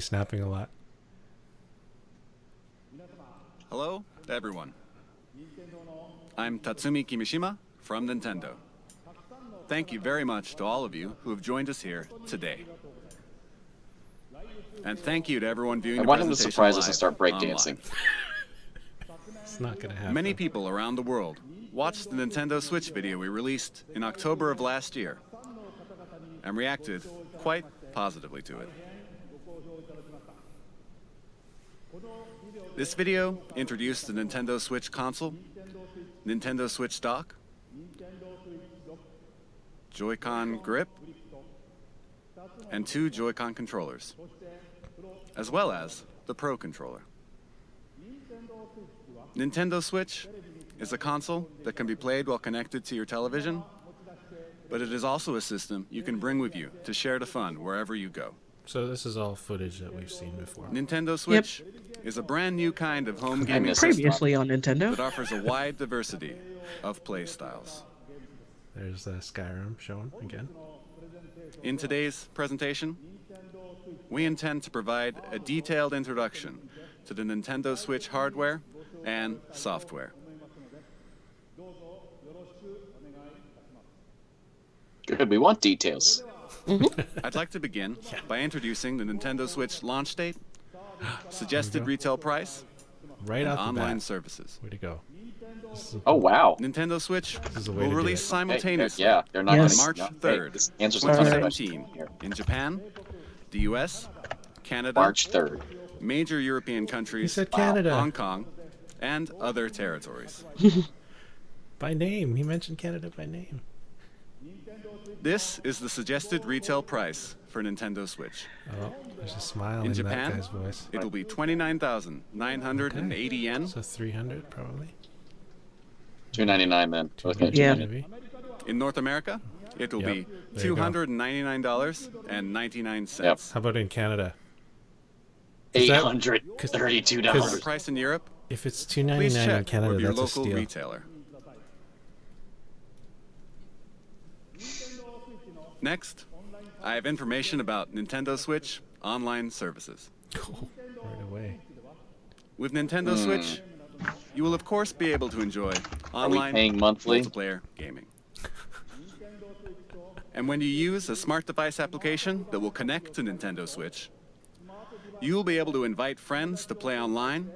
snapping a lot. Hello to everyone. I'm Tatsumi Kimishima from Nintendo. Thank you very much to all of you who have joined us here today. And thank you to everyone viewing I the want him to presentation surprise us and live start breakdancing. It's not going to happen. Many people around the world watched the Nintendo Switch video we released in October of last year and reacted quite positively to it. This video introduced the Nintendo Switch console, Nintendo Switch dock, Joy-Con grip, and 2 Joy-Con controllers, as well as the Pro controller. Nintendo Switch is a console that can be played while connected to your television, but it is also a system you can bring with you to share the fun wherever you go. So this is all footage that we've seen before. Nintendo Switch is a brand new kind of home gaming system Previously on Nintendo. that offers a wide diversity of play styles. There's Skyrim shown again. In today's presentation, we intend to provide a detailed introduction to the Nintendo Switch hardware and software. Good, we want details. I'd like to begin by introducing the Nintendo Switch launch date, suggested retail price, Right and off the online bat. services. Way to go. Oh, wow. Nintendo Switch is the way will to do release it. simultaneously Yeah, they're not Yes. gonna, March no, 3rd, this answers my question 2017 here. in Japan, the US, Canada, March 3rd. major European He countries, said Canada. Hong Kong, and other territories. By name. He mentioned Canada by name. This is the suggested retail price for Nintendo Switch. Oh, there's a smile In in Japan, that guy's voice. it will be 29,980 yen. So 300 probably. $299 then. Okay. Yeah. Maybe. In North America, it will Yep, be there you go. $299.99. How about in Canada? Is that- $832. The price in Europe, If it's please $2.99 in check Canada, with your that's a local steal. retailer. Next, I have information about Nintendo Switch online services. Cool. Right away. With Nintendo Switch, you will of course be able to enjoy Are we online paying monthly? multiplayer gaming. And when you use a smart device application that will connect to Nintendo Switch, you will be able to invite friends to play online,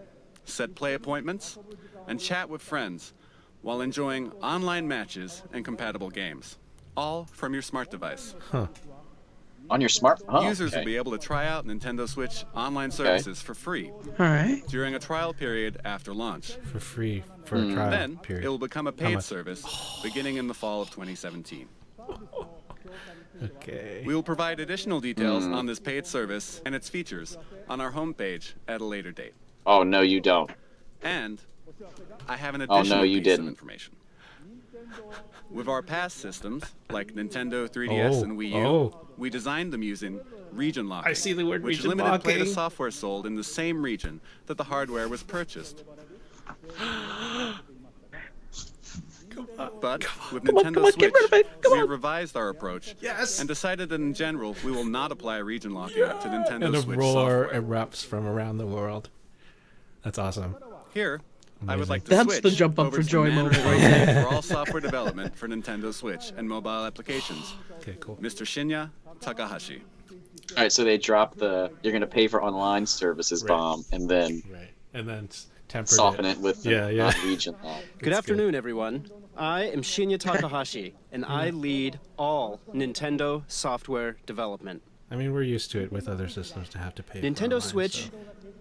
set play appointments, and chat with friends while enjoying online matches and compatible games, all from your smart device. Huh. On your smart... Oh, Users okay. will be able to try out Nintendo Switch online services for free All right. during a trial period after launch. For free for a trial Then period. it will become a How paid much? service beginning in the fall of 2017. Okay. We will provide additional details on this paid service and its features on our homepage at a later date. Oh, no, you don't. And I have an Oh, no, additional you piece didn't. of information. With our past systems, like Nintendo 3DS and Wii U, we designed them using region locking, I see the word which region limited play to locking. software sold in the same region that the hardware was purchased. But with Nintendo come on, Switch, get rid of it, come we on. revised our approach Yes. and decided that in general we will not apply region locking to Nintendo And a Switch roar software. erupts from around the world. That's awesome. Here, I would Amazing. like to That's switch the jump up over for to joy the man moment right responsible there. for all software development for Nintendo Switch and mobile applications, Okay, cool. Mr. Shinya Takahashi. All right, so they dropped the you're going to pay for online services Right. bomb and then Right. And then tempered soften it with the Yeah, yeah. non-region lock. Good afternoon, everyone. I am Shinya Takahashi, and I lead all Nintendo software development. I mean, we're used to it with other systems to have to pay. for Nintendo online, Switch so-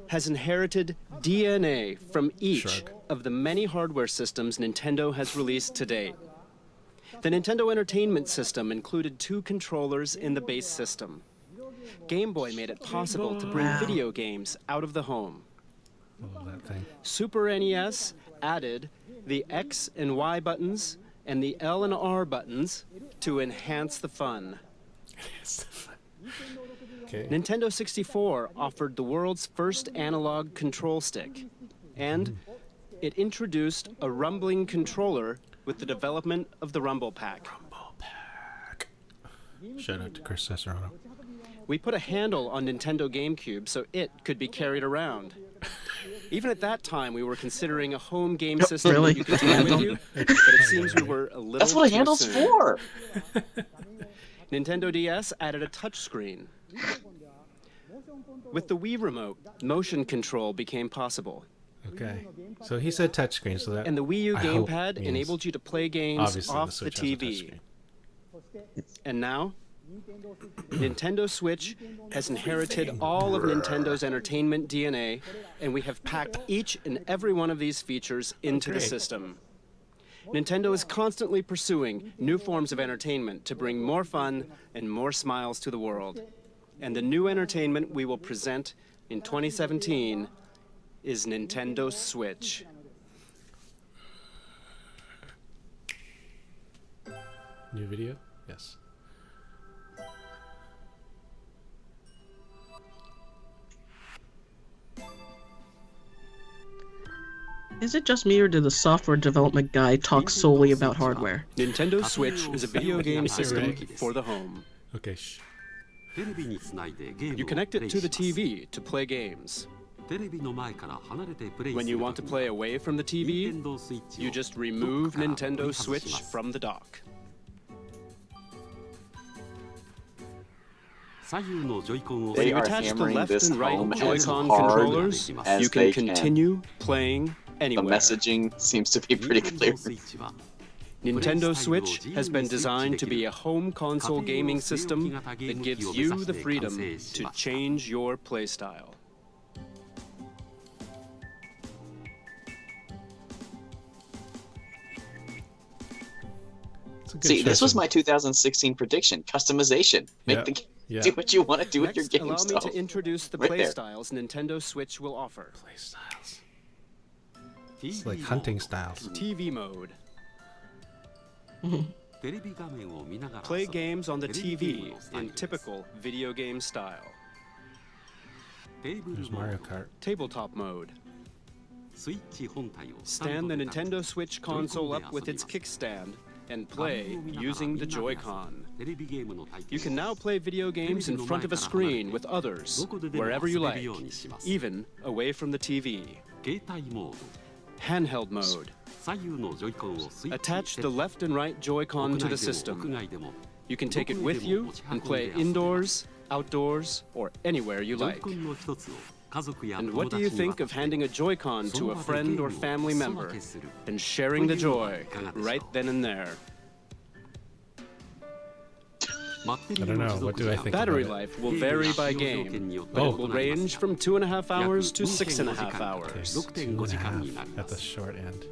has inherited DNA from each Shrug. of the many hardware systems Nintendo has released to date. The Nintendo Entertainment System included 2 controllers in the base system. Game Boy made it possible to bring video games out of the home. Oh, that thing. Super NES added the X and Y buttons and the L and R buttons to enhance the fun. Okay. Nintendo 64 offered the world's first analog control stick, and it introduced a rumbling controller with the development of the Rumble Pack. Shout out to Chris Cesarano. We put a handle on Nintendo GameCube so it could be carried around. Even at that time, we were considering a home game system Really? that you could take with you, but it seems we were a little That's what a too handle's soon. for. Nintendo DS added a touchscreen. With the Wii Remote, motion control became possible. Okay. So he said touchscreen, so that And the Wii U I hope gamepad means enabled you to play games obviously off the Switch has a TV. touchscreen. And now, Nintendo Switch has inherited all of Nintendo's entertainment DNA, and we have packed each and every one of these features into the great. system. Nintendo is constantly pursuing new forms of entertainment to bring more fun and more smiles to the world. And the new entertainment we will present in 2017 is Nintendo Switch. New video? Yes. Is it just me, or did the software development guy talk solely about hardware? Nintendo Switch is a video game system Right. for the home. Okay, shh. You connect it to the TV to play games. When you want to play away from the TV, you just remove Nintendo Switch from the dock. They When you are attach the hammering left this and right home as Joy-Con hard controllers, as you they can can. continue playing The anywhere. messaging seems to be pretty clear. Nintendo Switch has been designed to be a home console gaming system that gives you the freedom to change your playstyle. It's a good See, this choice was of- my 2016 prediction. Customization. Make Yeah, the game yeah. do what you want to do with your Next, game allow me stuff. to introduce the Right there. playstyles Nintendo Switch will offer. Play styles. It's like hunting styles. TV mode. Play games on the TV in typical video game style. There's Mario Kart. Tabletop mode. Stand the Nintendo Switch console up with its kickstand and play using the Joy-Con. You can now play video games in front of a screen with others, wherever you like, even away from the TV. Handheld mode. Attach the left and right Joy-Con to the system. You can take it with you and play indoors, outdoors, or anywhere you like. And what do you think of handing a Joy-Con to a friend or family member and sharing the joy right then and there? I don't know. What do I think? Battery about it? life will vary by game, but it will range from 2.5 hours to 6.5 Okay, hours. 2.5 at the short end.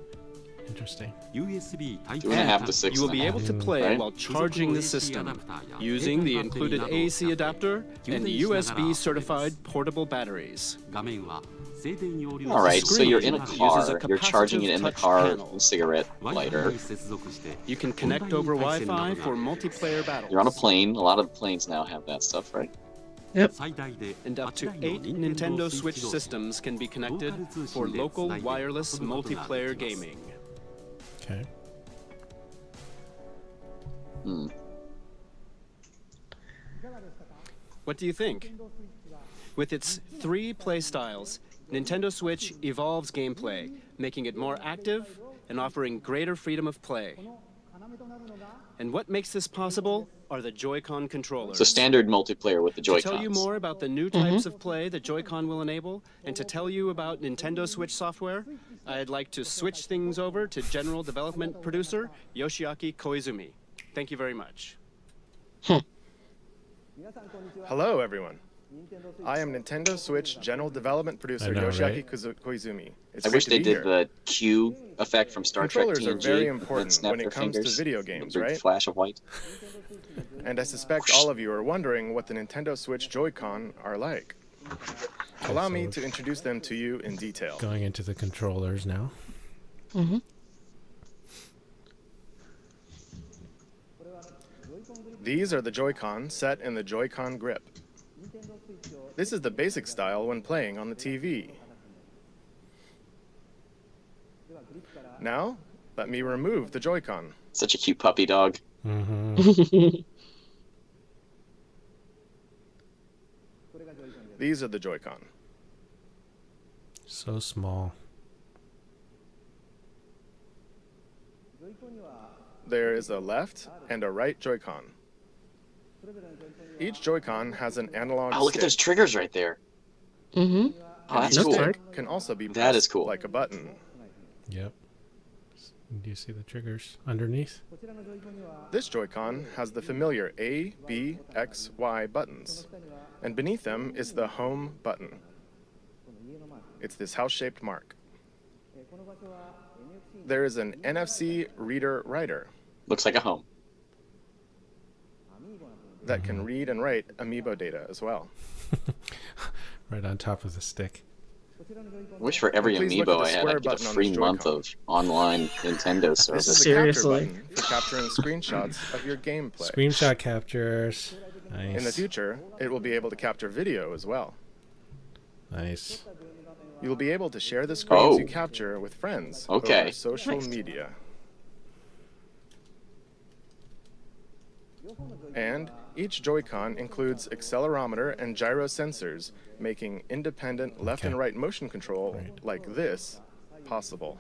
Interesting. 2.5 to 6. You will be able to play Right? while charging the system, using the included AC adapter and USB certified portable batteries. All right, so screen you're in a uses car, a you're charging it in the capacitive car touch with panel. a cigarette lighter. You can connect over Wi-Fi for multiplayer battles. You're on a plane. A lot of planes now have that stuff, right? Yep. And up to 8 Nintendo Switch systems can be connected for local wireless multiplayer gaming. Okay. Hmm. What do you think? With its 3 playstyles, Nintendo Switch evolves gameplay, making it more active and offering greater freedom of play. And what makes this possible are the Joy-Con controllers. So standard multiplayer with the To tell you Joy-Cons. more about the new types of play that Joy-Con will enable, and to tell you about Nintendo Switch software, I'd like to switch things over to General Development Producer Yoshiaki Koizumi. Thank you very much. Hello, everyone. I am Nintendo Switch General Development Producer I know, Yoshiaki right? Koizumi. It's I great wish to they be did here. the Q effect from Star Trek Controllers are TNG. very and important snap when their it comes to fingers, video the games, big right? Flash of white. And I suspect all of you are wondering what the Nintendo Switch Joy-Con are like. Allow me to introduce them to you in detail. Going into the controllers now. These are the Joy-Con set in the Joy-Con grip. This is the basic style when playing on the TV. Now, let me remove the Joy-Con. Such a cute puppy dog. These are the Joy-Con. So small. There is a left and a right Joy-Con. Each Joy-Con has an analog Oh, look at those stick. triggers right there. Mm-hmm. Oh, that's Each cool. stick can also be That pressed is cool. like a button. Yep. Do you see the triggers underneath? This Joy-Con has the familiar A, B, X, Y buttons, and beneath them is the home button. It's this house-shaped mark. There is an NFC reader writer Looks like a home. that can read and write amiibo data as well. Right on top of the stick. Wish for every Please look at amiibo the I had, square I'd get a button on free this month Joy-Con. of online Nintendo This is service. the Seriously. capture button for capturing screenshots of your gameplay. Screenshot captures. Nice. In the future, it will be able to capture video as well. Nice. You will be able to share the screens Oh. you capture with friends Okay. over social Nice. media. And each Joy-Con includes accelerometer and gyro sensors, making independent left Okay. and right motion control Right. like this possible.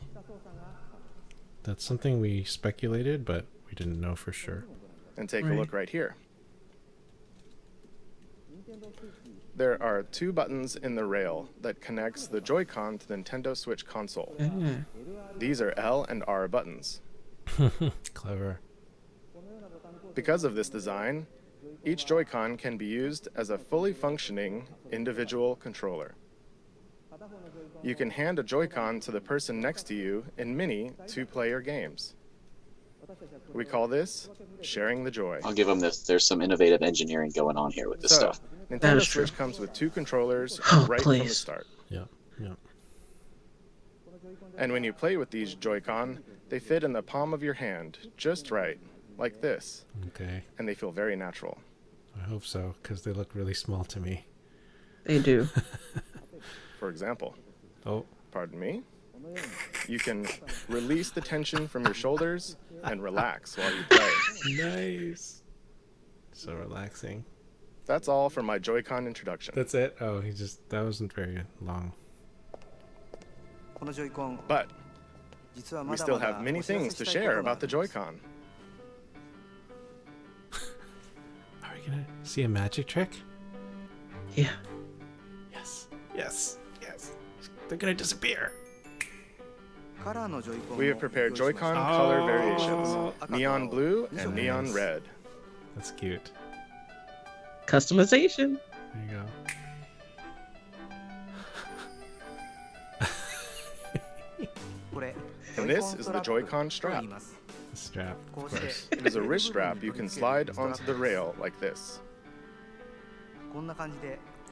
That's something we speculated, but we didn't know for sure. And take a Right. look right here. There are two buttons in the rail that connects the Joy-Con to the Nintendo Switch console. Yeah. These are L and R buttons. Clever. Because of this design, each Joy-Con can be used as a fully functioning individual controller. You can hand a Joy-Con to the person next to you in mini two-player games. We call this sharing the joy. I'll give them this. There's some innovative engineering going on here with this So, stuff. That Nintendo is true. Switch comes with two controllers Oh, right from the please. start. Yep. Yep. And when you play with these Joy-Con, they fit in the palm of your hand, just right, like this, Okay. and they feel very natural. I hope so, because they look really small to me. They do. For example, Oh. pardon me, you can release the tension from your shoulders and relax while you play. Nice. So relaxing. That's all for my Joy-Con introduction. That's it? Oh, that wasn't very long. But we still have many things to share about the Joy-Con. Are we gonna see a magic trick? Yeah. Yes. Yes. Yes. They're gonna disappear. We have prepared Joy-Con color variations, neon blue and neon Nice. red. That's cute. Customization. There you go. And this is the Joy-Con strap. The strap, of course. It is a wrist strap you can slide onto the rail like this.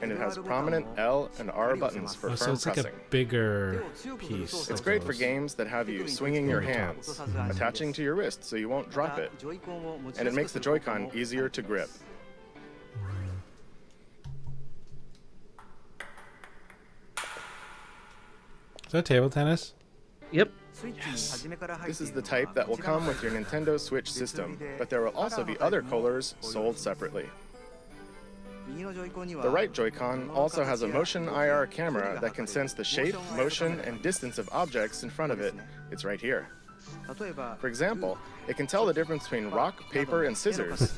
And it has prominent L and R buttons for Oh, so firm it's like pressing. a bigger piece. It's of great for those. games that have you swinging your Over top. hands, attaching to your wrist so you won't drop it, and it makes the Joy-Con easier to grip. Is that table tennis? Yep. This is the type that will come with your Nintendo Switch system, but there will also be other colors sold separately. The right Joy-Con also has a motion IR camera that can sense the shape, motion, and distance of objects in front of it. It's right here. For example, it can tell the difference between rock, paper, and scissors,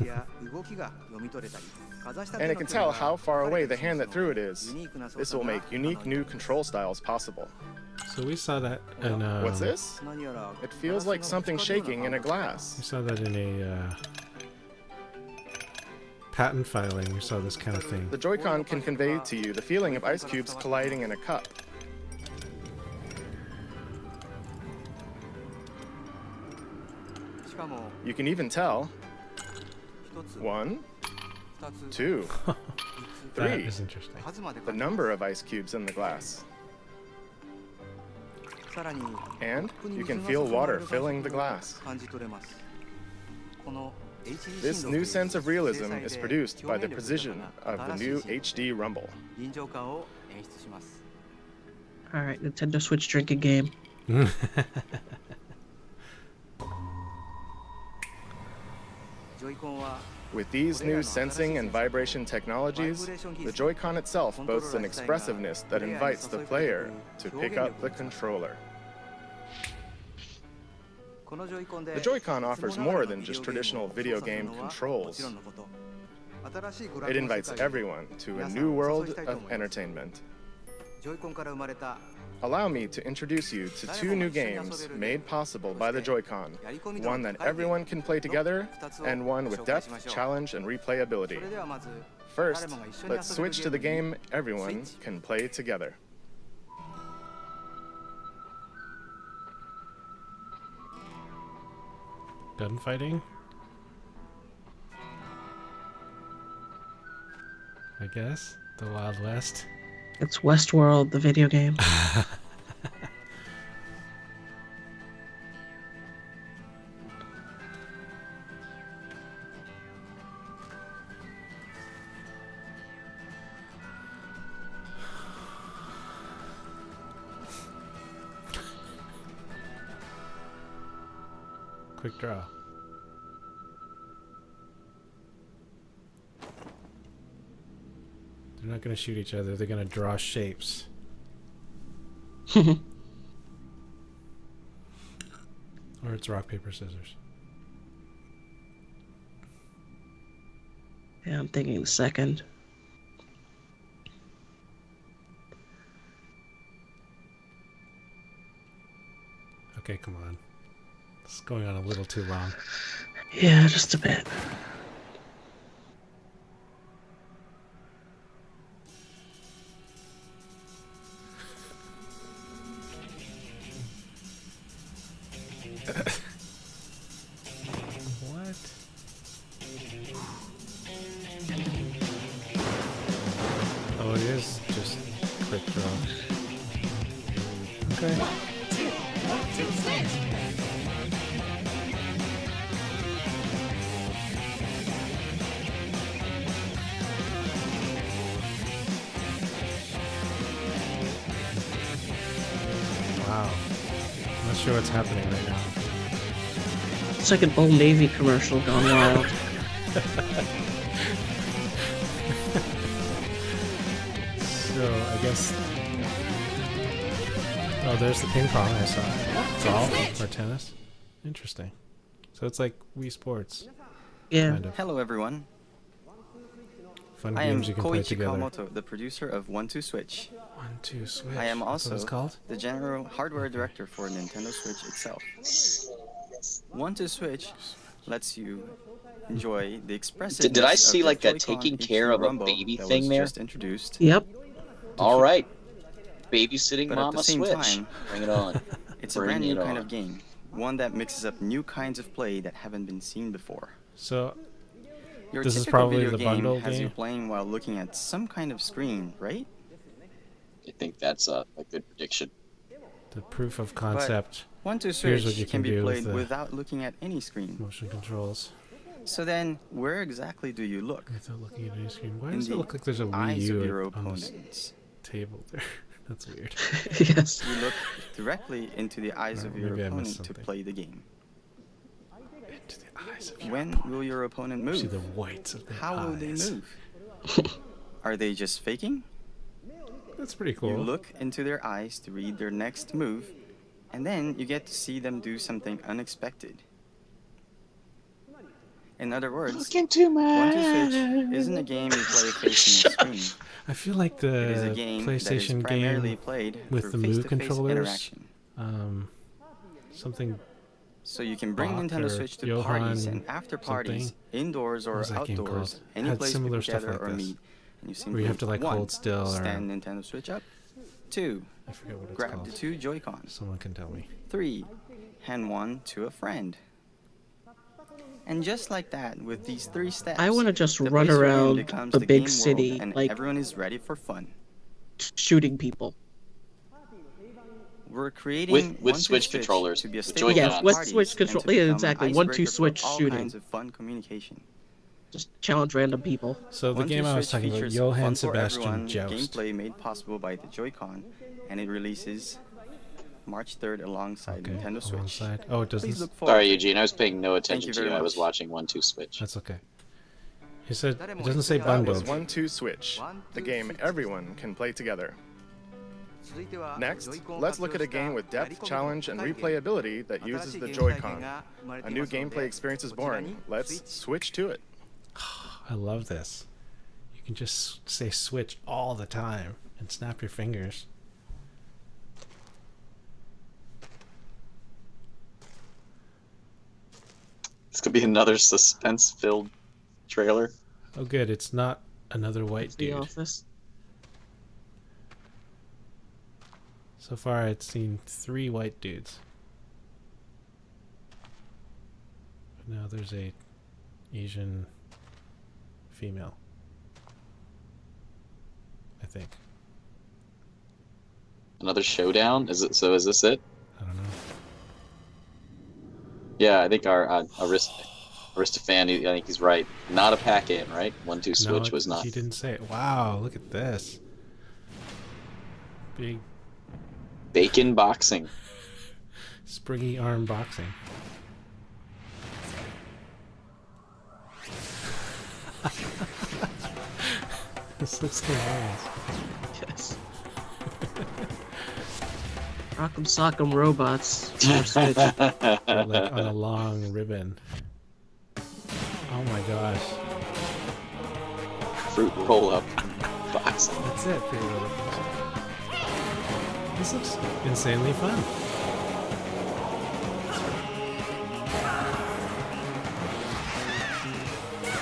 and it can tell how far away the hand that threw it is. This will make unique new control styles possible. So we saw that in What's this? It feels like something shaking in a glass. We saw that in a patent filing. We saw this kind of thing. The Joy-Con can convey to you the feeling of ice cubes colliding in a cup. You can even tell 1, 2, That 3, is interesting. the number of ice cubes in the glass. And you can feel water filling the glass. This new sense of realism is produced by the precision of the new HD Rumble. All right, Nintendo Switch drinking game. With these new sensing and vibration technologies, the Joy-Con itself boasts an expressiveness that invites the player to pick up the controller. The Joy-Con offers more than just traditional video game controls. It invites everyone to a new world of entertainment. Allow me to introduce you to two new games made possible by the Joy-Con, one that everyone can play together, and one with depth, challenge, and replayability. First, let's switch to the game everyone can play together. Gunfighting? I guess. The Wild West. It's Westworld, the video game. Quick draw. They're not going to shoot each other. They're going to draw shapes. Or it's rock, paper, scissors. Yeah, I'm thinking the second. Okay, come on. It's going on a little too long. Yeah, just a bit. What? Oh, it is just quick draw. Okay. Wow. I'm not sure what's happening right now. It's like an Old Navy commercial gone wild. So, I guess... Oh, there's the ping pong I saw. Golf or tennis. Interesting. So it's like Wii Sports. Yeah. Kind of. Hello everyone, Fun I am games you can play Koichi together. Kawamoto, the producer of 1-2-Switch. 1-2-Switch. I am That's what also it's called? the general hardware director for Nintendo Switch itself. 1-2-Switch lets you enjoy the expressiveness Did I of see the like a Joy-Con taking HD care of a Rumble baby that thing was there? just introduced. Yep. All right. Babysitting But at Mama the same Switch. time, Bring it on. It's a Bring brand new it kind on. of game, one that mixes up new kinds of play that haven't been seen before. So, Your This is typical probably video the game bundle has you game? playing while looking at some kind of screen, right? I think that's a good prediction. the proof of concept. 1-2-Switch Here's what you can can be do with played the- without looking at any screen. Motion controls. So then, where exactly do you look? Without looking at any screen. Why In does it the look like there's a Wii eyes of U your on this opponents. table there? That's weird. Yes. You look directly into the eyes of your Maybe I missed opponent to something. play the game. Into the eyes of your When will your opponent See the move? whites of their How will they eyes. move? Are they just faking? That's pretty cool. You look into their eyes to read their next move, and then you get to see them do something unexpected. In other words, Looking too much. 1-2-Switch isn't a game you play facing a screen. I feel like It is a the game that is PlayStation primarily game played with through the Move face-to-face controllers, interaction. something. So you can bring Bach Nintendo or Switch to Johann parties and after parties, something. indoors What or was that game outdoors, called? any Had place similar we stuff gather like or this, meet. And you simply where you have to like one, hold still or stand Nintendo Switch up. 2, I forget what it's grab called. the 2 Joy-Cons. Someone can tell me. 3, hand one to a friend. And just like that, with these 3 steps, I wanna just the run place for game around becomes the big game city, world, and like- everyone is ready for fun. Shooting people. We're creating With 1-2 Switch controllers, to be a with staple Joy-Cons. at Yes, with parties Switch and control- to yeah, become exactly, an 1-2 icebreaker Switch for all shooting. kinds of fun communication. Just challenge random people. So the 1-2 game I was Switch talking about, features Johann fun for Sebastian everyone Joust. gameplay made possible by the Joy-Con, and it releases March 3rd alongside Okay, Nintendo Switch. alongside. Oh, it doesn't. Please look forward Sorry, to it. Eugene. I was paying no Thank attention you to very you. I was much. watching 1-2 Switch. That's okay. He said it doesn't say That was bundled. 1-2 Switch, the game everyone can play together. Next, let's look at a game with depth, challenge, and replayability that uses the Joy-Con. A new gameplay experience is born. Let's switch to it. I love this. You can just say switch all the time and snap your fingers. This could be another suspense-filled trailer. Oh good, it's not another white The dude. Office. So far I'd seen 3 white dudes. But now there's a Asian female. I think. Another showdown? Is it? So is this it? I don't know. Yeah, I think our Aristophan, I think he's right. Not a pack-in, right? 1-2 Switch was not. He didn't say it. Wow, look at this. Big Bacon boxing. springy arm boxing. This looks hilarious. Yes. Rock'em Sock'em Robots. for Switch. They're like on a long ribbon. Oh my gosh. Fruit roll-up boxing. That's it, pretty little. This looks insanely fun.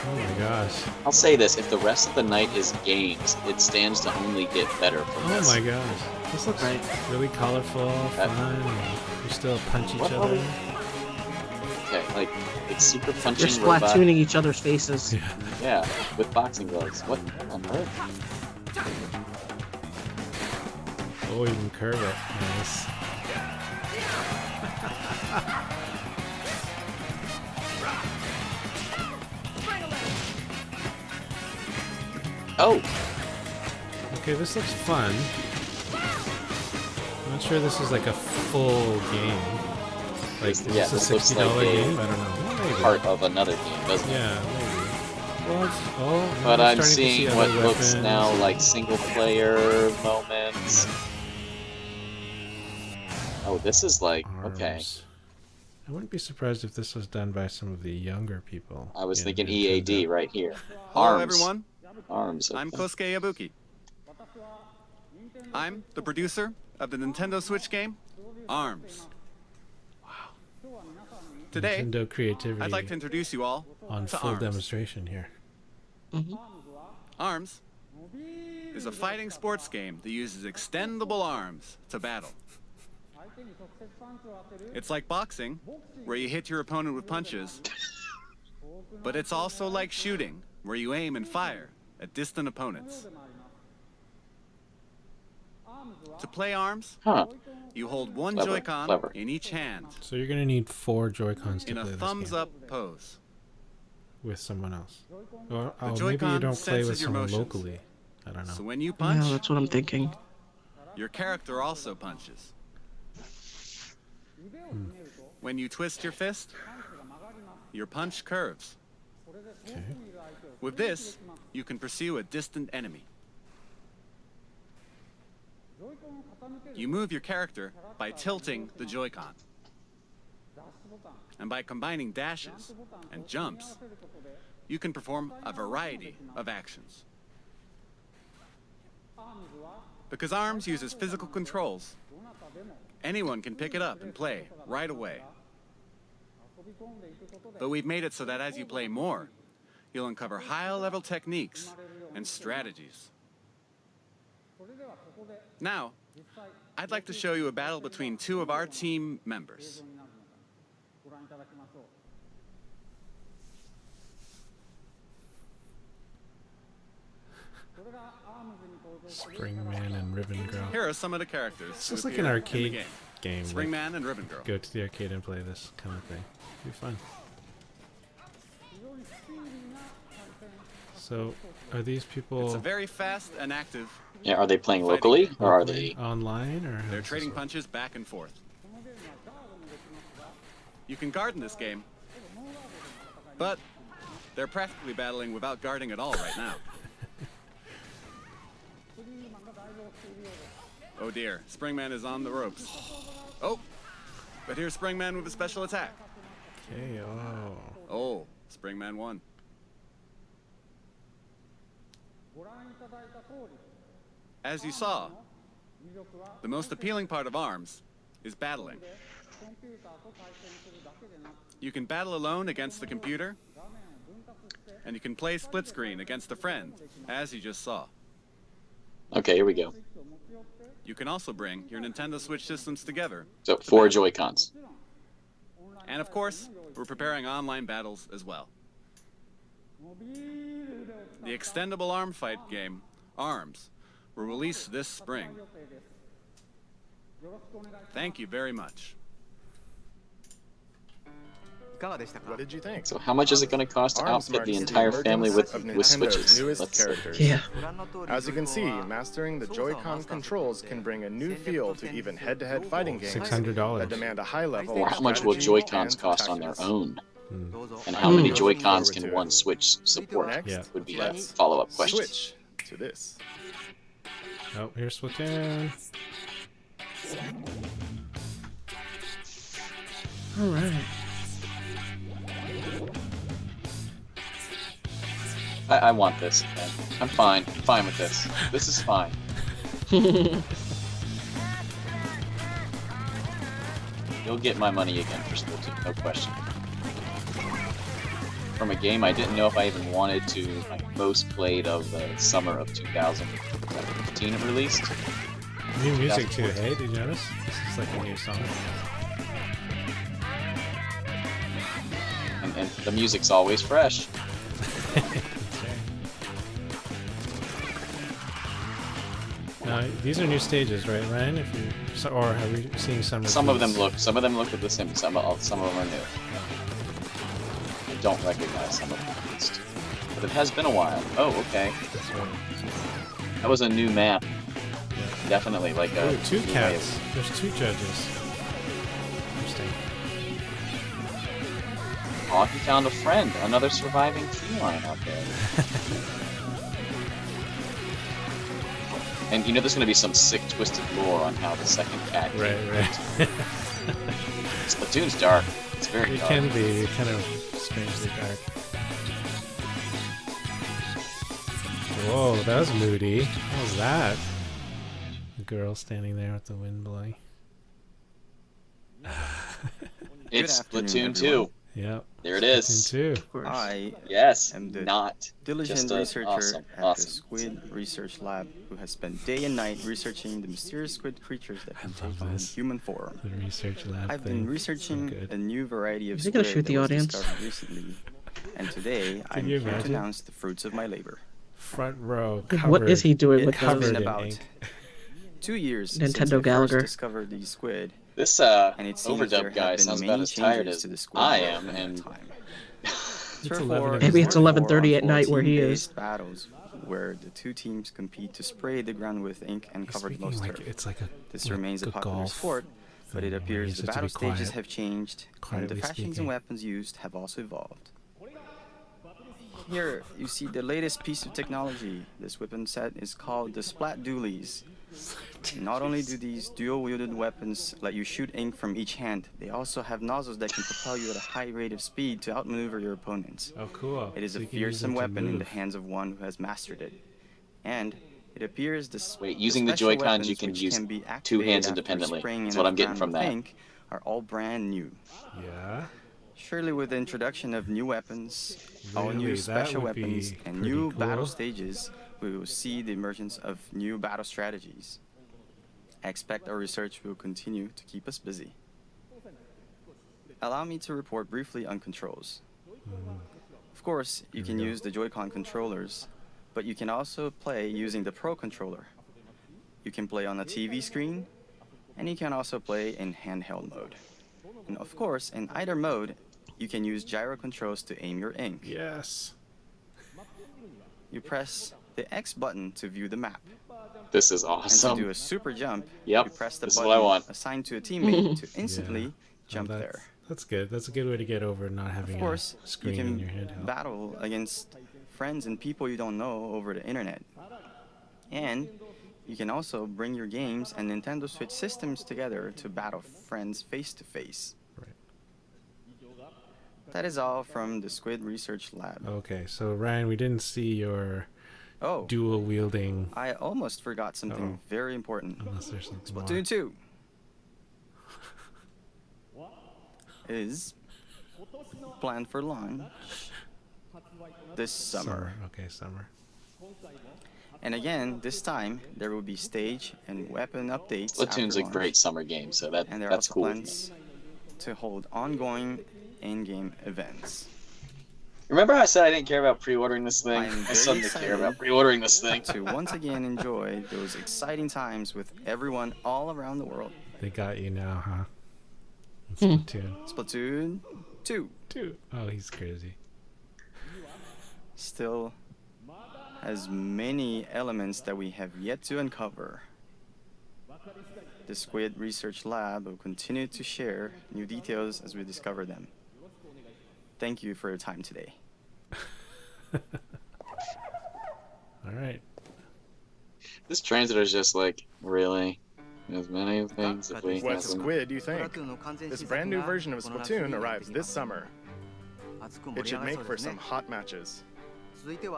Oh my gosh. I'll say this, if the rest of the night is games, it stands to only get better from Oh this. my gosh. This looks Right. really colorful, fun, and you still punch each What are other. we- Okay, like, it's super You're punching robot. splatooning each other's faces. Yeah. Yeah, with boxing gloves. What on earth? Oh, you can curve it. Nice. Oh, Okay, this looks fun. I'm not sure this is like a full game. Like, is Yeah, this a this looks $60 like a game? I don't know. Maybe. part of another game, doesn't it? Yeah, maybe. Well, now But I'm starting to see seeing other what looks weapons. now like single-player moments. Oh, this is like, okay. Arms. I wouldn't be surprised if this was done by some of the younger people. I was in thinking Nintendo. EAD right here. Hello, Arms. everyone. Arms. I'm okay. Kosuke Yabuki. I'm the producer of the Nintendo Switch game, ARMS. Today, Nintendo creativity I'd like to introduce you all on to full ARMS. demonstration here. ARMS is a fighting sports game that uses extendable arms to battle. It's like boxing, where you hit your opponent with punches, but it's also like shooting, where you aim and fire at distant opponents. To play ARMS, Huh. you hold one Clever, Joy-Con clever. in each hand So you're gonna need 4 Joy-Cons to in a play this thumbs game up pose. with someone else. Or maybe you Joy-Con don't play with senses your someone motions. locally. I don't know. So when you Yeah, punch, that's what I'm thinking. your character also punches. When you twist your fist, your punch curves. Okay. With this, you can pursue a distant enemy. You move your character by tilting the Joy-Con. And by combining dashes and jumps, you can perform a variety of actions. Because ARMS uses physical controls, anyone can pick it up and play right away. But we've made it so that as you play more, you'll uncover high-level techniques and strategies. Now, I'd like to show you a battle between 2 of our team members. Springman and Ribbon Girl. Here are some of the characters. This who looks like an appear in arcade the game. game. Like, Springman and Ribbon Girl. go to the arcade and play this kind of thing. It'd be fun. So, are these It's people a very fast and active. Yeah, are they playing locally or are they? online or? how They're does trading this work? punches back and forth. You can guard in this game, but They're practically battling without guarding at all right now. Oh dear, Springman is on the ropes. Oh, but here's Springman with a special attack. KO. Oh, Springman won. As you saw, the most appealing part of ARMS is battling. You can battle alone against the computer, and you can play split screen against a friend, as you just saw. Okay, here we go. You can also bring your Nintendo Switch systems together. So 4 Joy-Cons. And of course, we're preparing online battles as well. The extendable arm fight game, ARMS, will release this spring. Thank you very much. What did you think? So how much is it going to cost to ARMS outfit the marks entire emergence family with of Nintendo's Switches? newest Let's see. characters. Yeah. As you can see, mastering the Joy-Con controls can bring a new feel to even head-to-head fighting games $600. that demand a high level Or of how much will strategy Joy-Cons and cost on their tactics. own? And how many Hmm. Joy-Cons Forward can to one it. Switch support? Next, Yeah. Would be a let's follow-up question. switch to this. Oh, here's Splatoon. All right. I want this. Okay? I'm fine. I'm fine with this. This is fine. You'll get my money again for Splatoon, no question. From a game I didn't know if I even wanted to, like, most played of the summer of 2015 it released. New music too, hey? Did you notice? This is like a new song. And the music's always fresh. Now, these are new stages, right, Ryan? If you or are we seeing some? Some of them repeats? look at the same. Some of them are new. I don't recognize some of them at least. But it has been a while. Oh, okay. That's right. That was a new map. Yeah. Definitely like a. Ooh, 2 new way cats. of- There's 2 judges. Interesting. Oh, he found a friend, another surviving feline out there. And you know there's going to be some sick, twisted lore on how the second cat came. Right. Splatoon's dark. It's very It dark. can be kind of strangely dark. Whoa, that was moody. What was that? The girl standing there with the wind blowing. It's Good afternoon, Splatoon 2. everyone. Yep. There it is. Splatoon 2. Of course. I Yes, am the not diligent just a researcher awesome, at awesome. the Squid Research Lab who has spent day and night researching the mysterious squid creatures that can love take on this. human form. The research lab I've thing. been So researching good. a new variety of Is he gonna squid shoot the that was audience? discovered recently, and today I'm you here to imagine? announce the fruits of my labor. Front row. Covered. What is he doing It with has covered been this? in about ink. 2 years Nintendo since I Gallagher. first discovered these squid, This and it seems there overdub have guy been sounds many about as tired changes as to the squid I world am, in that and time. It's Therefore, 11 Maybe it's more 11:30 at for night where he team-based is. battles where the two teams compete to spray the ground with ink and He's cover the speaking most like turf. it's like a This like remains a good popular golf sport, but it thing where appears you the just have to battle be quiet, stages have changed, and the quietly fashions speaking. and weapons used have also evolved. Here, you see the latest piece of technology. This weapon set is called the Splat Dualies. Not only do these dual-wielded weapons let you shoot ink from each hand, they also have nozzles that can propel you at a high rate of speed to outmaneuver your opponents. Oh, cool. It is So a you can use fearsome them to weapon in the move. hands of one who has mastered it. And it appears Wait, using the special Joy-Cons, you weapons can which use can be 2 activated hands after independently. spraying That's enough what I'm getting ground from with that. ink are all brand new. Yeah. Surely with the introduction of new weapons, all Really? new That special would be weapons, and pretty new battle cool. stages, we will see the emergence of new battle strategies. I expect our research will continue to keep us busy. Allow me to report briefly on controls. Of course, you can use the Joy-Con controllers, but you can also play using the Pro controller. You can play on a TV screen, and you can also play in handheld mode. And of course, in either mode, you can use gyro controls to aim your ink. Yes. You press the X button to view the map. This is And to awesome. do a super jump, Yep, you press the this is what button I want. assigned to a teammate to instantly Yeah. jump Oh, there. That's good. That's a good way to get over not Of having course, a you screen in your can handheld. battle against friends and people you don't know over the internet. And you can also bring your games and Nintendo Switch systems together to battle friends face to face. Right. That is all from the Squid Research Lab. Okay, so Ryan, we didn't see your Oh, dual wielding. I almost forgot something very important. Unless there's something more. Splatoon 2 is planned for launch this summer. Okay, summer. And again, this time there will be stage and weapon updates. Splatoon's after a launch. great summer game, so And there are that's also cool. plans to hold ongoing in-game events. Remember how I said I didn't care about pre-ordering this thing? I am I very suddenly excited care about pre-ordering this thing. To once again enjoy those exciting times with everyone all around the world. They got you now, huh? It's Hmm. Splatoon. Splatoon 2 Two. Oh, he's crazy. still has many elements that we have yet to uncover. The Squid Research Lab will continue to share new details as we discover them. Thank you for your time today. All right. This translator is just like, really? As many things if we What have them. Squid do you think? This brand new version of Splatoon arrives this summer. It should make for some hot matches.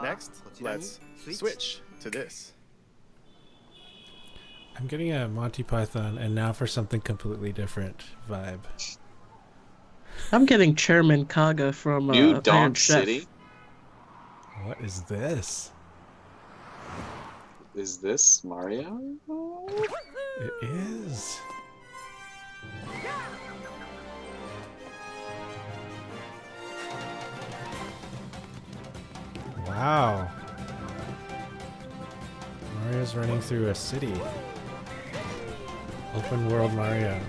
Next, let's switch to this. I'm getting a Monty Python and now for something completely different vibe. I'm getting Chairman Kaga from New Iron Donk Chef. City? What is this? Is this Mario? It is. Wow. Mario's running through a city. Open world Mario.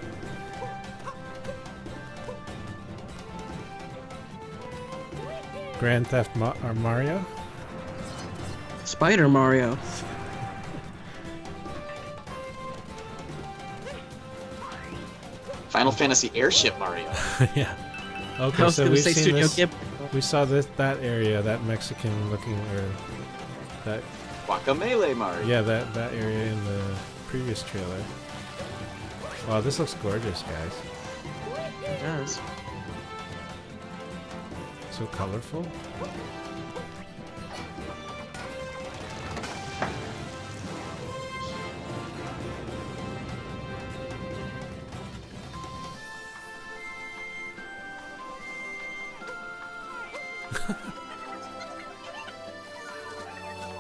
Grand Theft Mario? Spider Mario. Final Fantasy Airship Mario. Yeah. I Okay, was so gonna we've say seen Studio this. Gip. We saw that area, that Mexican looking, or that, Guacamelee Mario. yeah, that area in the previous trailer. Wow, this looks gorgeous, guys. It does. So colorful.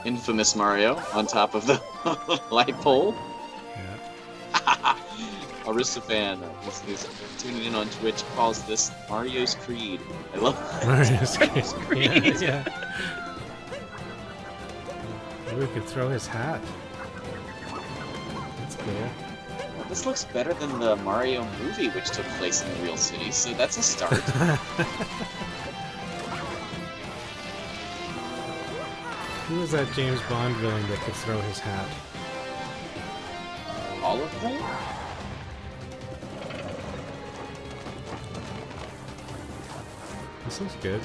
Infamous Mario on top of the light pole. Yeah. Aristofan, who's tuning in on Twitch, calls this Mario's Creed. I love that. Mario's Creed. Yeah, yeah. Maybe we could throw his hat. That's cool. This looks better than the Mario movie, which took place in the real city, so that's a start. Who was that James Bond villain that could throw his hat? All of them? This looks good.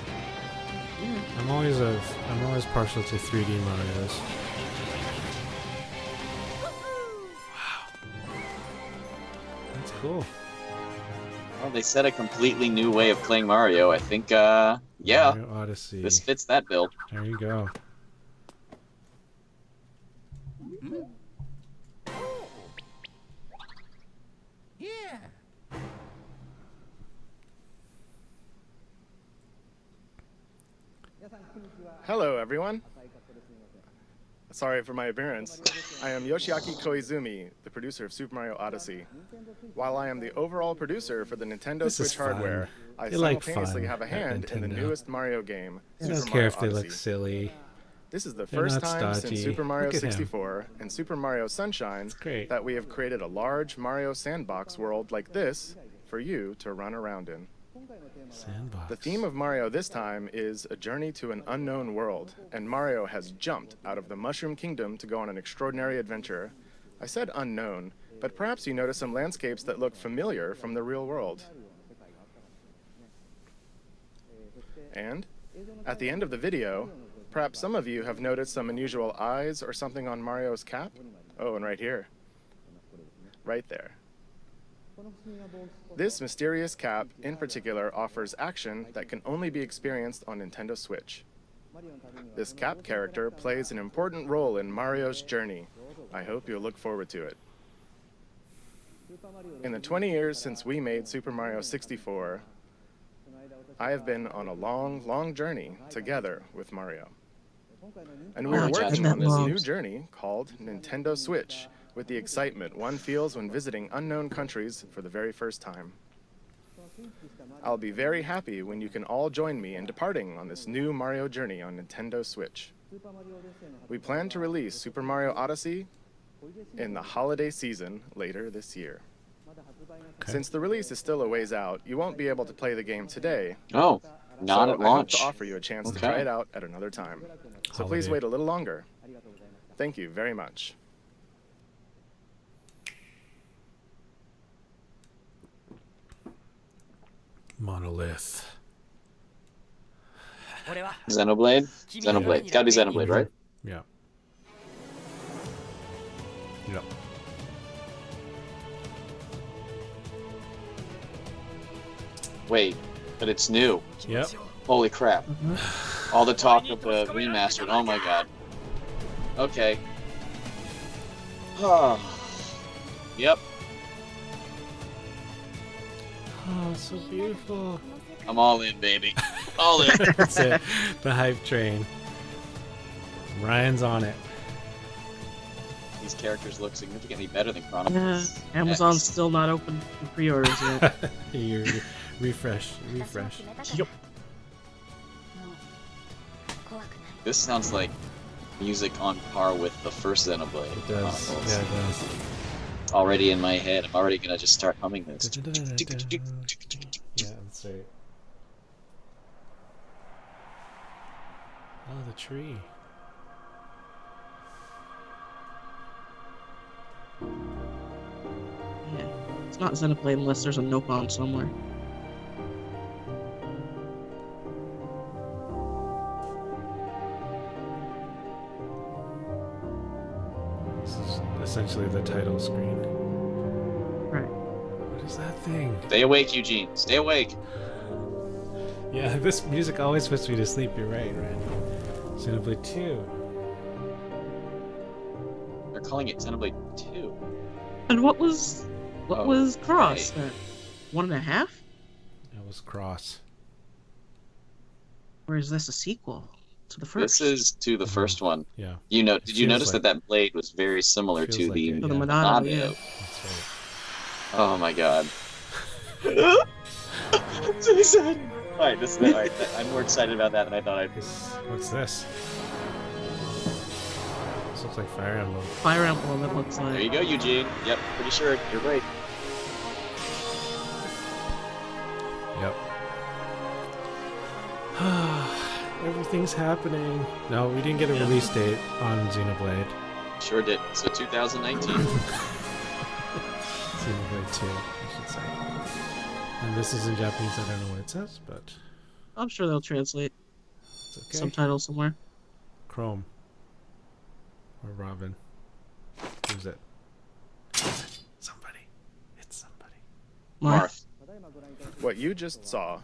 I'm always partial to 3D Marios. Wow. That's cool. Well, they set a completely new way of playing Mario. I think, yeah, Mario Odyssey. this fits that bill. There you go. Hello, everyone. Sorry for my appearance. I am Yoshiaki Koizumi, the producer of Super Mario Odyssey. While I am the overall producer for the Nintendo This is Switch hardware, fun. I They like simultaneously fun have a at hand in the Nintendo. newest Mario game, I Super don't care Mario if they Odyssey. look silly. This is the They're first not time stodgy. since Super Mario Look at him. 64 and Super Mario Sunshine great. that we have created a large Mario sandbox world like this for you to run around in. Sandbox. The theme of Mario this time is a journey to an unknown world, and Mario has jumped out of the Mushroom Kingdom to go on an extraordinary adventure. I said unknown, but perhaps you notice some landscapes that look familiar from the real world. And at the end of the video, perhaps some of you have noticed some unusual eyes or something on Mario's cap. Oh, and right here. Right there. This mysterious cap, in particular, offers action that can only be experienced on Nintendo Switch. This cap character plays an important role in Mario's journey. I hope you'll look forward to it. In the 20 years since we made Super Mario 64, I have been on a long, long journey together with Mario. And we are working on this new journey called Nintendo Switch, with the excitement one feels when visiting unknown countries for the very first time. I'll be very happy when you can all join me in departing on this new Mario journey on Nintendo Switch. We plan to release Super Mario Odyssey in the holiday season later this year. Okay. Since the release is still a ways out, you won't be able to play the game today. Oh, not so at I hope launch. to offer you a chance to Okay. try it out at another time. So please Holiday. wait a little longer. Thank you very much. Monolith. Xenoblade? Xenoblade. It's gotta be Xenoblade, right? Yeah. Yep. Wait, but it's new. Yep. Holy crap. All the talk of the remastered. Oh my god. Okay. Yep. Oh, so beautiful. I'm all in, baby. All in. That's it. The hype train. Ryan's on it. These characters look significantly better than Yeah, Chronicles. Amazon's X. still not open for pre-orders yet. You refresh. Yep. This sounds like music on par with the first Xenoblade It does. Chronicles. Yeah, it does. Already in my head. I'm already gonna just start humming this. Yeah, that's right. Oh, the tree. Yeah. It's not Xenoblade unless there's a nope on somewhere. This is essentially the title screen. Right. What is that thing? Stay awake, Eugene. Stay awake. Yeah, this music always puts me to sleep. You're right, Randy. Xenoblade 2. They're calling it Xenoblade 2. And what was Cross? Okay. 1.5? That was Cross. Or is this a sequel to the first? This is to the first one. Yeah. Did you Feels notice like- that blade was very similar feels to like the it, To the yeah. Monado, yeah. That's right. Oh my god. I'm so excited. Alright, I'm more excited about that than I thought I'd be. What's this? This looks like Fire Emblem. Fire Emblem, it looks There like. you go, Eugene. Yep, pretty sure. You're right. Yep. Everything's happening. No, we didn't get a release date on Xenoblade. Sure did. So 2019. Xenoblade 2, I should say. And this is in Japanese. I don't know what it says, but I'm sure they'll translate it's okay. subtitles somewhere. Chrome. Or Robin. Who's it? Somebody. It's somebody. Marth. What you just saw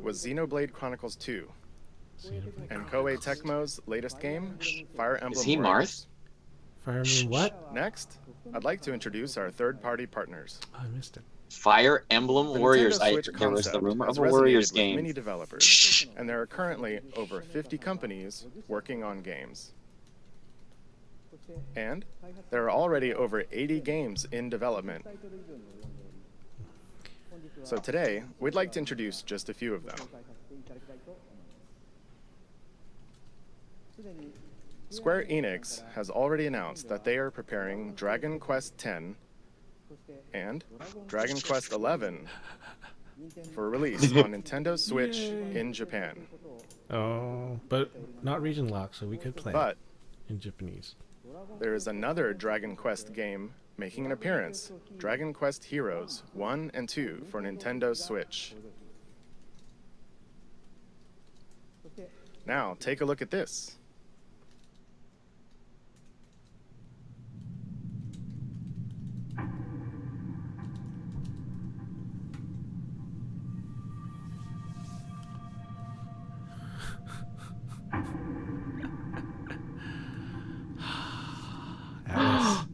was Xenoblade Chronicles 2 Xenoblade and Koei Chronicles. Tecmo's latest game, Fire Emblem Is he Warriors. Fire Emblem what? Next, I'd like to introduce our third-party partners. Oh, I missed it. Fire Emblem The Warriors. Nintendo Switch There was the concept rumor has of a Warriors resonated with game. many developers, and there are currently over 50 companies working on games. And there are already over 80 games in development. So today, we'd like to introduce just a few of them. Square Enix has already announced that they are preparing Dragon Quest X and Dragon Quest XI for release on Nintendo Switch in Japan. Oh, but not region lock, so we could play But in Japanese. there is another Dragon Quest game making an appearance, Dragon Quest Heroes 1 and 2 for Nintendo Switch. Now, take a look at this. Alice.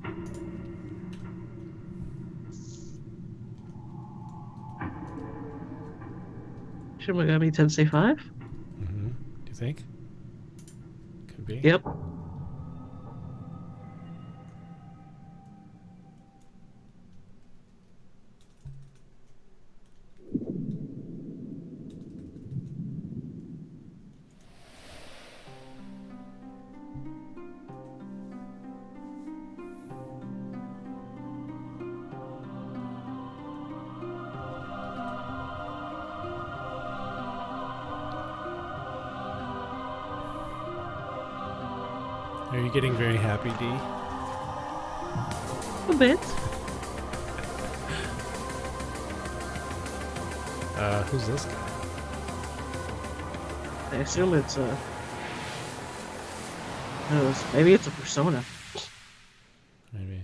Shin Megami Tensei 5? Mm-hmm. Do you think? Could be. Yep. Are you getting very happy, D? A bit. Who's this guy? I assume it's maybe it's a persona. Maybe.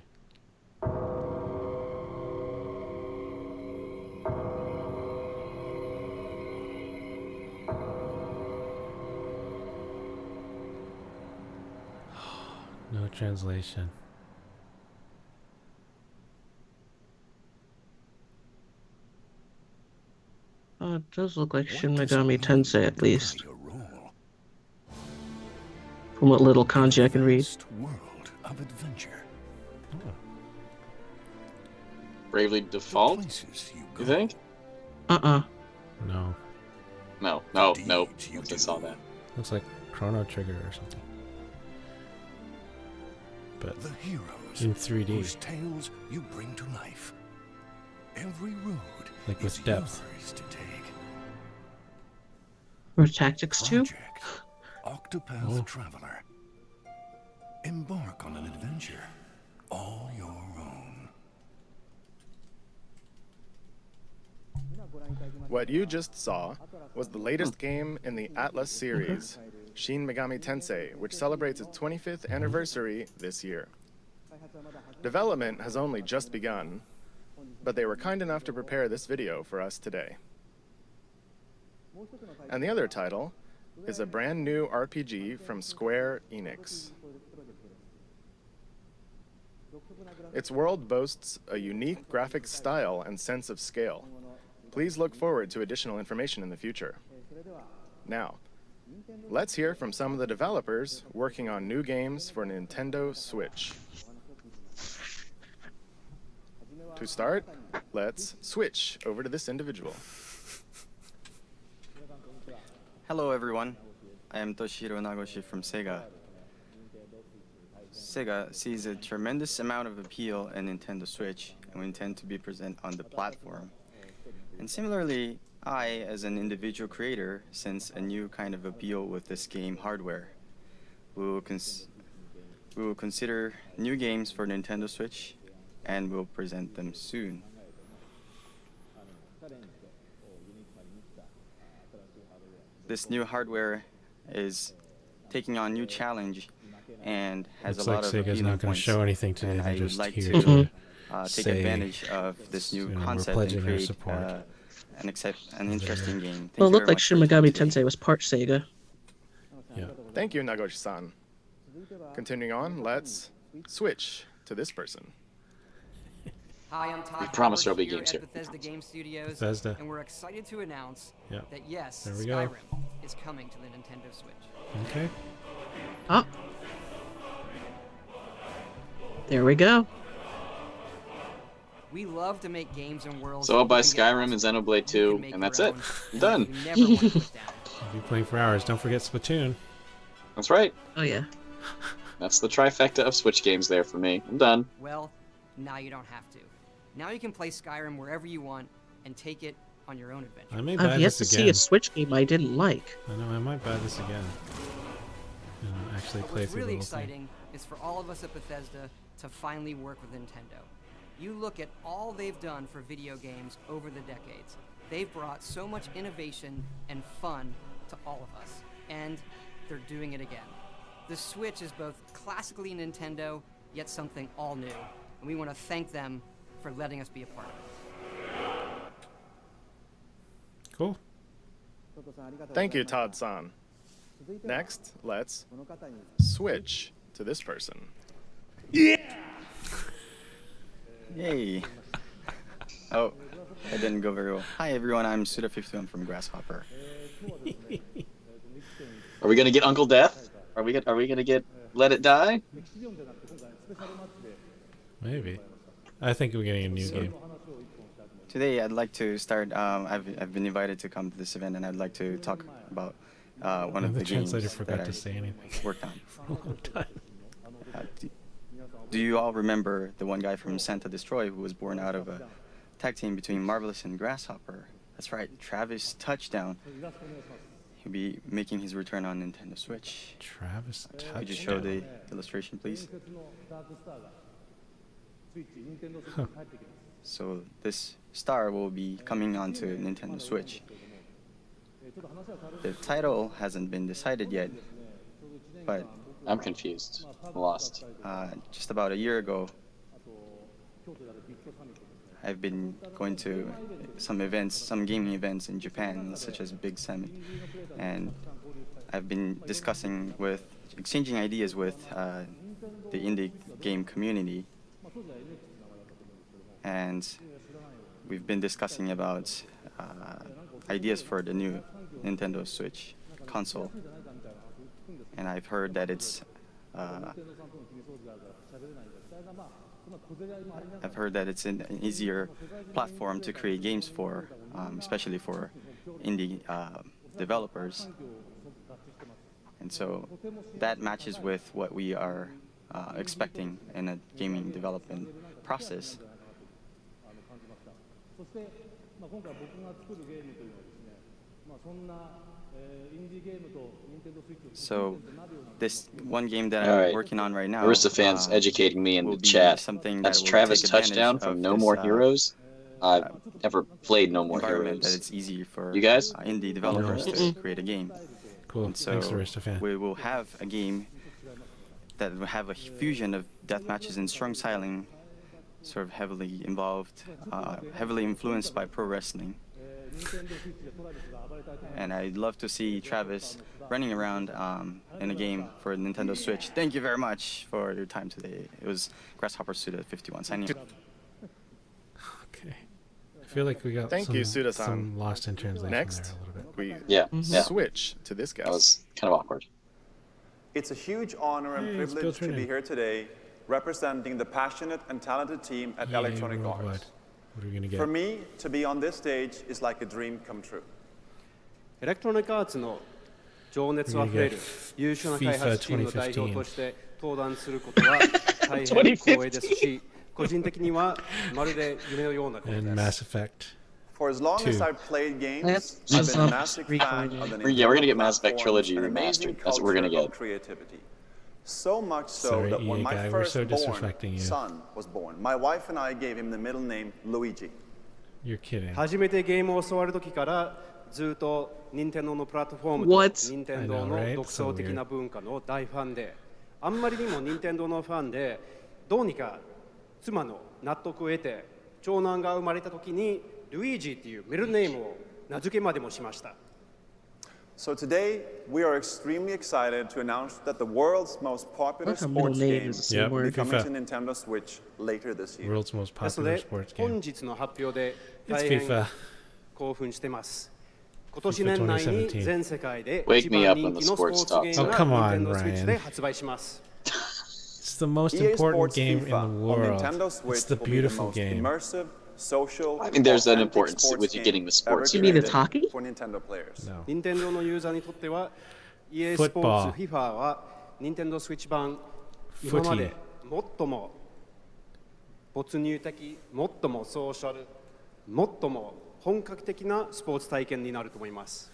No translation. It does look like Shin Megami Tensei at least. From what little kanji I can read. World of adventure. Bravely Default? Places You think? Uh-uh. No. No. Once I saw that. Looks like Chrono Trigger or something. But The heroes in 3D. whose tales you bring to life. Every road Like with is depth. yours to take. Or Tactics 2? Project Octopath Traveler. Embark on an adventure all your own. What you just saw was the latest game in the Atlas series, Shin Megami Tensei, which celebrates its 25th anniversary this year. Development has only just begun, but they were kind enough to prepare this video for us today. And the other title is a brand new RPG from Square Enix. Its world boasts a unique graphic style and sense of scale. Please look forward to additional information in the future. Now, let's hear from some of the developers working on new games for Nintendo Switch. To start, let's switch over to this individual. Hello everyone, I am Toshiro Nagoshi from Sega. Sega sees a tremendous amount of appeal in Nintendo Switch, and we intend to be present on the platform. And similarly, I, as an individual creator, sense a new kind of appeal with this game hardware. We will consider new games for Nintendo Switch, and we'll present them soon. This new hardware is taking on new challenge and has Looks a like lot of Sega's appealing not going to points. show anything today. And They're I would just like here to to take say, advantage of this new we're concept pledging and our create support. an interesting game. Thank Well, it you looked very like much Shin for your time Megami today. Tensei was part Sega. Yeah. Thank you, Nagoshi-san. Continuing on, let's switch to this person. Hi, I'm Todd. We promise there'll be here games at here. Bethesda Game Studios, Bethesda. and we're excited to announce Yeah. that yes, There we go. Skyrim is coming to the Nintendo Switch. Okay. Oh. There we go. We love to make games and worlds. So I'll buy that we can get Skyrim and awesome. Xenoblade You 2, can make and your that's it. own, I'm done. and you never want to put down. We'll be playing for hours. Don't forget Splatoon. That's right. Oh yeah. That's the trifecta of Switch games there for me. I'm done. Well, now you don't have to. Now you can play Skyrim wherever you want and take it on your own adventure. I may buy I've yet this to see again. a Switch game I didn't like. I know, I might buy this again. And actually But play what's through really the whole thing. exciting is for all of us at Bethesda to finally work with Nintendo. You look at all they've done for video games over the decades. They've brought so much innovation and fun to all of us. and they're doing it again. The Switch is both classically Nintendo, yet something all new, and we want to thank them for letting us be a part of it. Cool. Thank you, Todd-san. Next, let's switch to this person. Yay. Oh, that didn't go very well. Hi everyone, I'm Suda51 from Grasshopper. Are we gonna get Uncle Death? Are we gonna get Let It Die? Maybe. I think we're getting a new game. Today I'd like to start, I've been invited to come to this event and I'd like to talk about one of The the games translator that forgot I to say anything worked on. for a long time. Do you all remember the one guy from Santa Destroy who was born out of a tag team between Marvelous and Grasshopper? That's right, Travis Touchdown. He'll be making his return on Nintendo Switch. Travis Touchdown. Could you show the illustration, please? Huh. So this star will be coming onto Nintendo Switch. The title hasn't been decided yet, but I'm confused. I'm lost. just about a year ago, I've been going to some events, some gaming events in Japan, such as Big Summit, and I've been exchanging ideas with the indie game community, and we've been discussing about ideas for the new Nintendo Switch console, and I've heard that it's an easier platform to create games for, especially for indie developers. And so that matches with what we are expecting in a gaming development process. So this one game that I'm working on right now, Arista fans educating me in the will be chat. something That's that will Travis take advantage Touchdown of from No this, More Heroes. I've never played No More environment that Heroes. it's easy for You guys? indie developers to create a game. Cool. And so Thanks, Arista fan. we will have a game that will have a fusion of death matches and strong styling, sort of heavily involved, heavily influenced by pro wrestling. And I'd love to see Travis running around in a game for Nintendo Switch. Thank you very much for your time today. It was Grasshopper Suda51 signing off. Okay. I feel like we got Thank you, Suda-san. some lost in translation Next, there a little bit. we Yeah, yeah. switch to this That guy. was kind of awkward. It's a huge honor and Hey, it's privilege Bill to be Trinan. here today, representing the passionate and talented team at Yay, Electronic worldwide. Arts. What are we gonna get? For me, to be on this stage is like a dream come true. エレクトロニックアーツの情熱あふれる優秀な開発チームの代表として登壇することは大変光栄ですし、個人的にはまるで夢のようなこと And で Mass す。 Effect. For as long as Two. I've played games, That's I've been a awesome. massive fan of the Yeah, we're gonna Nintendo get Mass Effect platforms Trilogy and amazing remastered. That's what we're gonna culture of get. creativity. So much so Sorry, that when EA my guy, we're so firstborn disrespecting you. son was born, my wife and I gave him the middle name Luigi. You're kidding. 初めてゲームを教わる時からずっと任天堂のプラットフォームと What? 任天堂 I know, の right? 独創的な文化の大ファンで、あんまりにも任天堂のファンで、どうにか妻の納得を得て長男が生まれた時にルイージっていうミドルネームを名付けまでもしました。 So today, we are extremely excited to announce that the world's most popular What a middle sports name game is a Yep. will be word. coming FIFA. to Nintendo Switch later this year. World's most ですの popular で sports 本 game. 日の発表で It's 大変 FIFA. 興奮してます。今年年内に全世界で Wake 一 me 番 up 人 when the 気のスポー sports ツ talk ゲー Oh, ムが come on, Nintendo Switch Ryan. で発売します。 It's the most EA important Sports game in FIFA the on world. Nintendo It's Switch the will be beautiful the most game. immersive, social, I mean, there's an authentic importance sports with you game getting the sports ever You mean the created talkie? for Nintendo players. No. 任天堂のユーザーにとっては EA スポーツ FIFA は任天堂スイッチ版今まで最も没入的、最もソーシャル、最も本格的なスポーツ体験になると思います。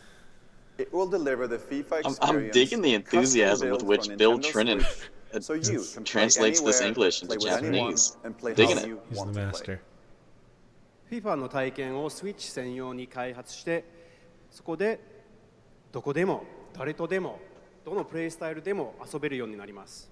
It will deliver the FIFA I'm experience digging the enthusiasm custom with built which for Bill Nintendo Trinan Switch, so you can play translates this anywhere, English into play with anyone, Japanese. and play Digging how it. you He's want the to play. master. FIFA の体験をスイッチ専用に開発して、そこでどこでも誰とでもどのプレイスタイルでも遊べるようになります。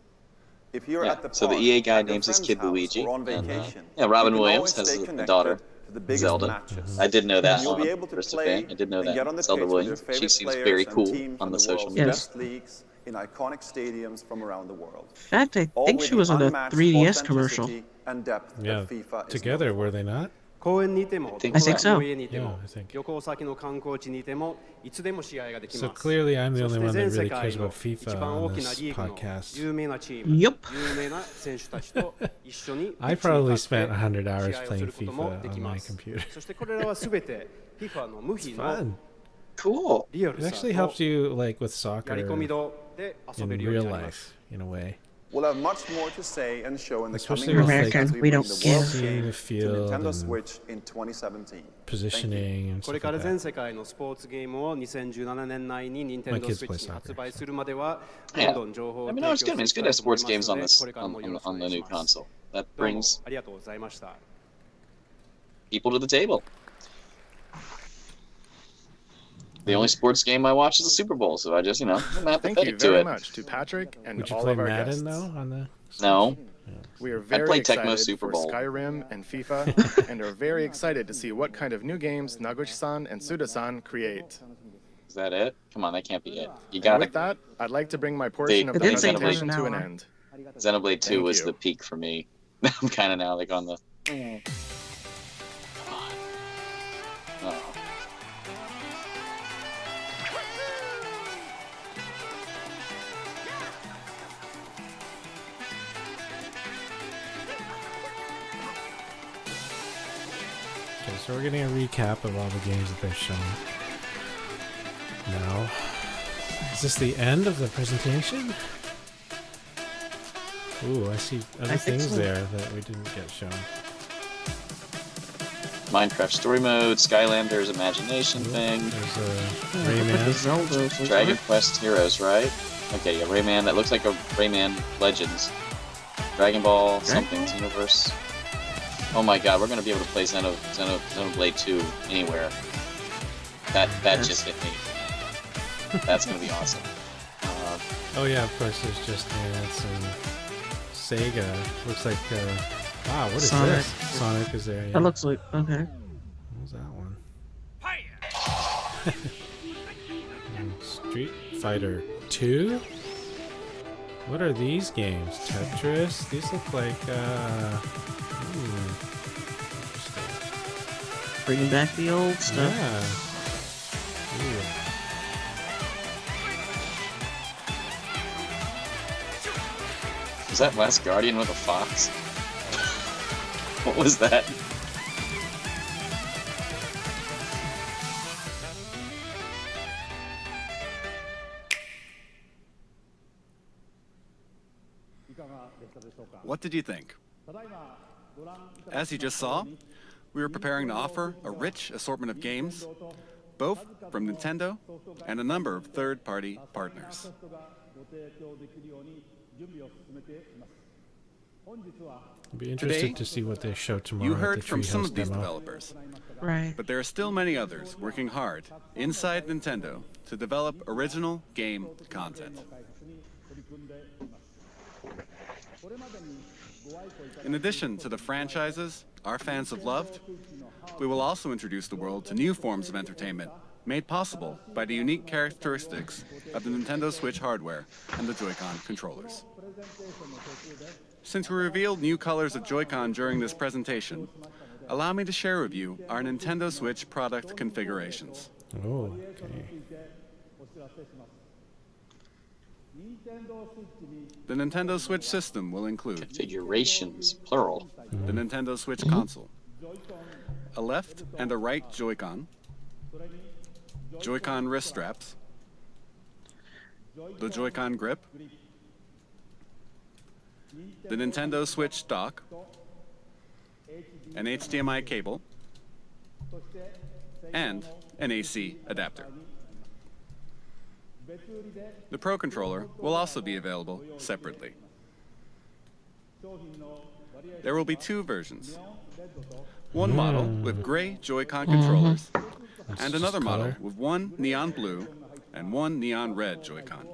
If you're Yeah. at the So the park, EA guy at your names his friend's kid house, Luigi, or on and vacation, yeah, Robin you can Williams always has stay a connected daughter, to the biggest Zelda. matches. I did know that. And you'll be On able to First play Fan. I did know and get on that. the Zelda pitch with your Williams. She favorite seems players very and cool teams on from the the social world's media. Yes. best leagues in iconic stadiums from around the world. In fact, I All think with she the was in a unmatched 3DS commercial. authenticity and depth Yeah, that FIFA is together known for. were they not? 公園にいても、 think いthink so. の家にいても Yeah, I think.、旅行先の観光地にいても、いつでも試合ができ So ます。 clearly, I'm the そ only して one that 全世 really 界 cares の about 一 FIFA 番 on 大きな this リーグの podcast. 有名なチーム、 Yup. 有名な選手たちと一緒に I ピッチに probably 立って spent 100 hours 試合をす playing ることも FIFA でき on ま my す。 computer. そしてこれらはすべて FIFA の無比 It's の fun. Cool. リアル It さ actually と helps you like with やり込み soccer 度で遊べ in るように real なります。 life, in a way. We'll have much more to say and show in the coming Especially with, months like, as we we bring don't the give. world Seeing game the to field Nintendo and Switch in 2017. positioning and これ stuff から like 全 that. 世界のスポーツゲームを2017年内に My Nintendo kids Switch play に発 soccer. 売するまでは Yeah. どんどん情報を I 提 mean, 供 no, し it's て good. い It's き good た to い have と思い sports ます games の on で、 this これからもよろしくお on 願い the し new ます。 console. That どうも brings ありがとうございました。 people to the table. The only sports game I watch is the Super Bowl, so I just, I'm Thank you apathetic to very it. much to Patrick and Would you all play of our Madden guests. though on the? No. We are very play Tecmo excited Super for Bowl. Skyrim and FIFA, and are very excited to see what kind of new games Naguchi-san and Suda-san create. Is that it? Come on, that can't be it. You And got with it. that, I'd like to bring my portion of the It didn't say presentation half to an an hour. end. Xenoblade 2 Thank was you. the peak for me. I'm kind of now like on the. Come on. Oh. Okay, so we're getting a recap of all the games that they've shown. Now, is this the end of the presentation? Ooh, I see other I think things so. there that we didn't get shown. Minecraft story mode, Skylanders imagination thing, There's a Yeah, it looked like the Rayman. Zelda was Dragon it? Quest Heroes, right? Okay, yeah, Rayman. That looks like a Rayman Legends. Dragon Ball, something's universe. Oh my god, we're gonna be able to play Xenoblade 2 anywhere. That Yes. just hit me. That's gonna be awesome. Oh yeah, of course. There's just some Sega. Looks like wow. What is Sonic. this? Sonic is there. Yeah. That looks like okay. What was that one? Street Fighter 2? What are these games? Tetris? These look like interesting. Bringing back the old stuff. Yeah. Ooh. Was that Last Guardian with a fox? What was that? What did you think? As you just saw, we were preparing to offer a rich assortment of games, both from Nintendo and a number of third-party partners. I'd be interested Today, to see what they show tomorrow You at heard the from some Treehouse of these demo. developers, Right. but there are still many others working hard inside Nintendo to develop original game content. In addition to the franchises our fans have loved, we will also introduce the world to new forms of entertainment made possible by the unique characteristics of the Nintendo Switch hardware and the Joy-Con controllers. Since we revealed new colors of Joy-Con during this presentation, allow me to share with you our Nintendo Switch product configurations. Oh, okay. The Nintendo Switch system will include Configurations, plural. the Nintendo Switch console, a left and a right Joy-Con, Joy-Con wrist straps, the Joy-Con grip, the Nintendo Switch dock, an HDMI cable, and an AC adapter. The Pro Controller will also be available separately. There will be two versions. One model with gray Joy-Con controllers, and another model color. with one neon blue and one neon red Joy-Con.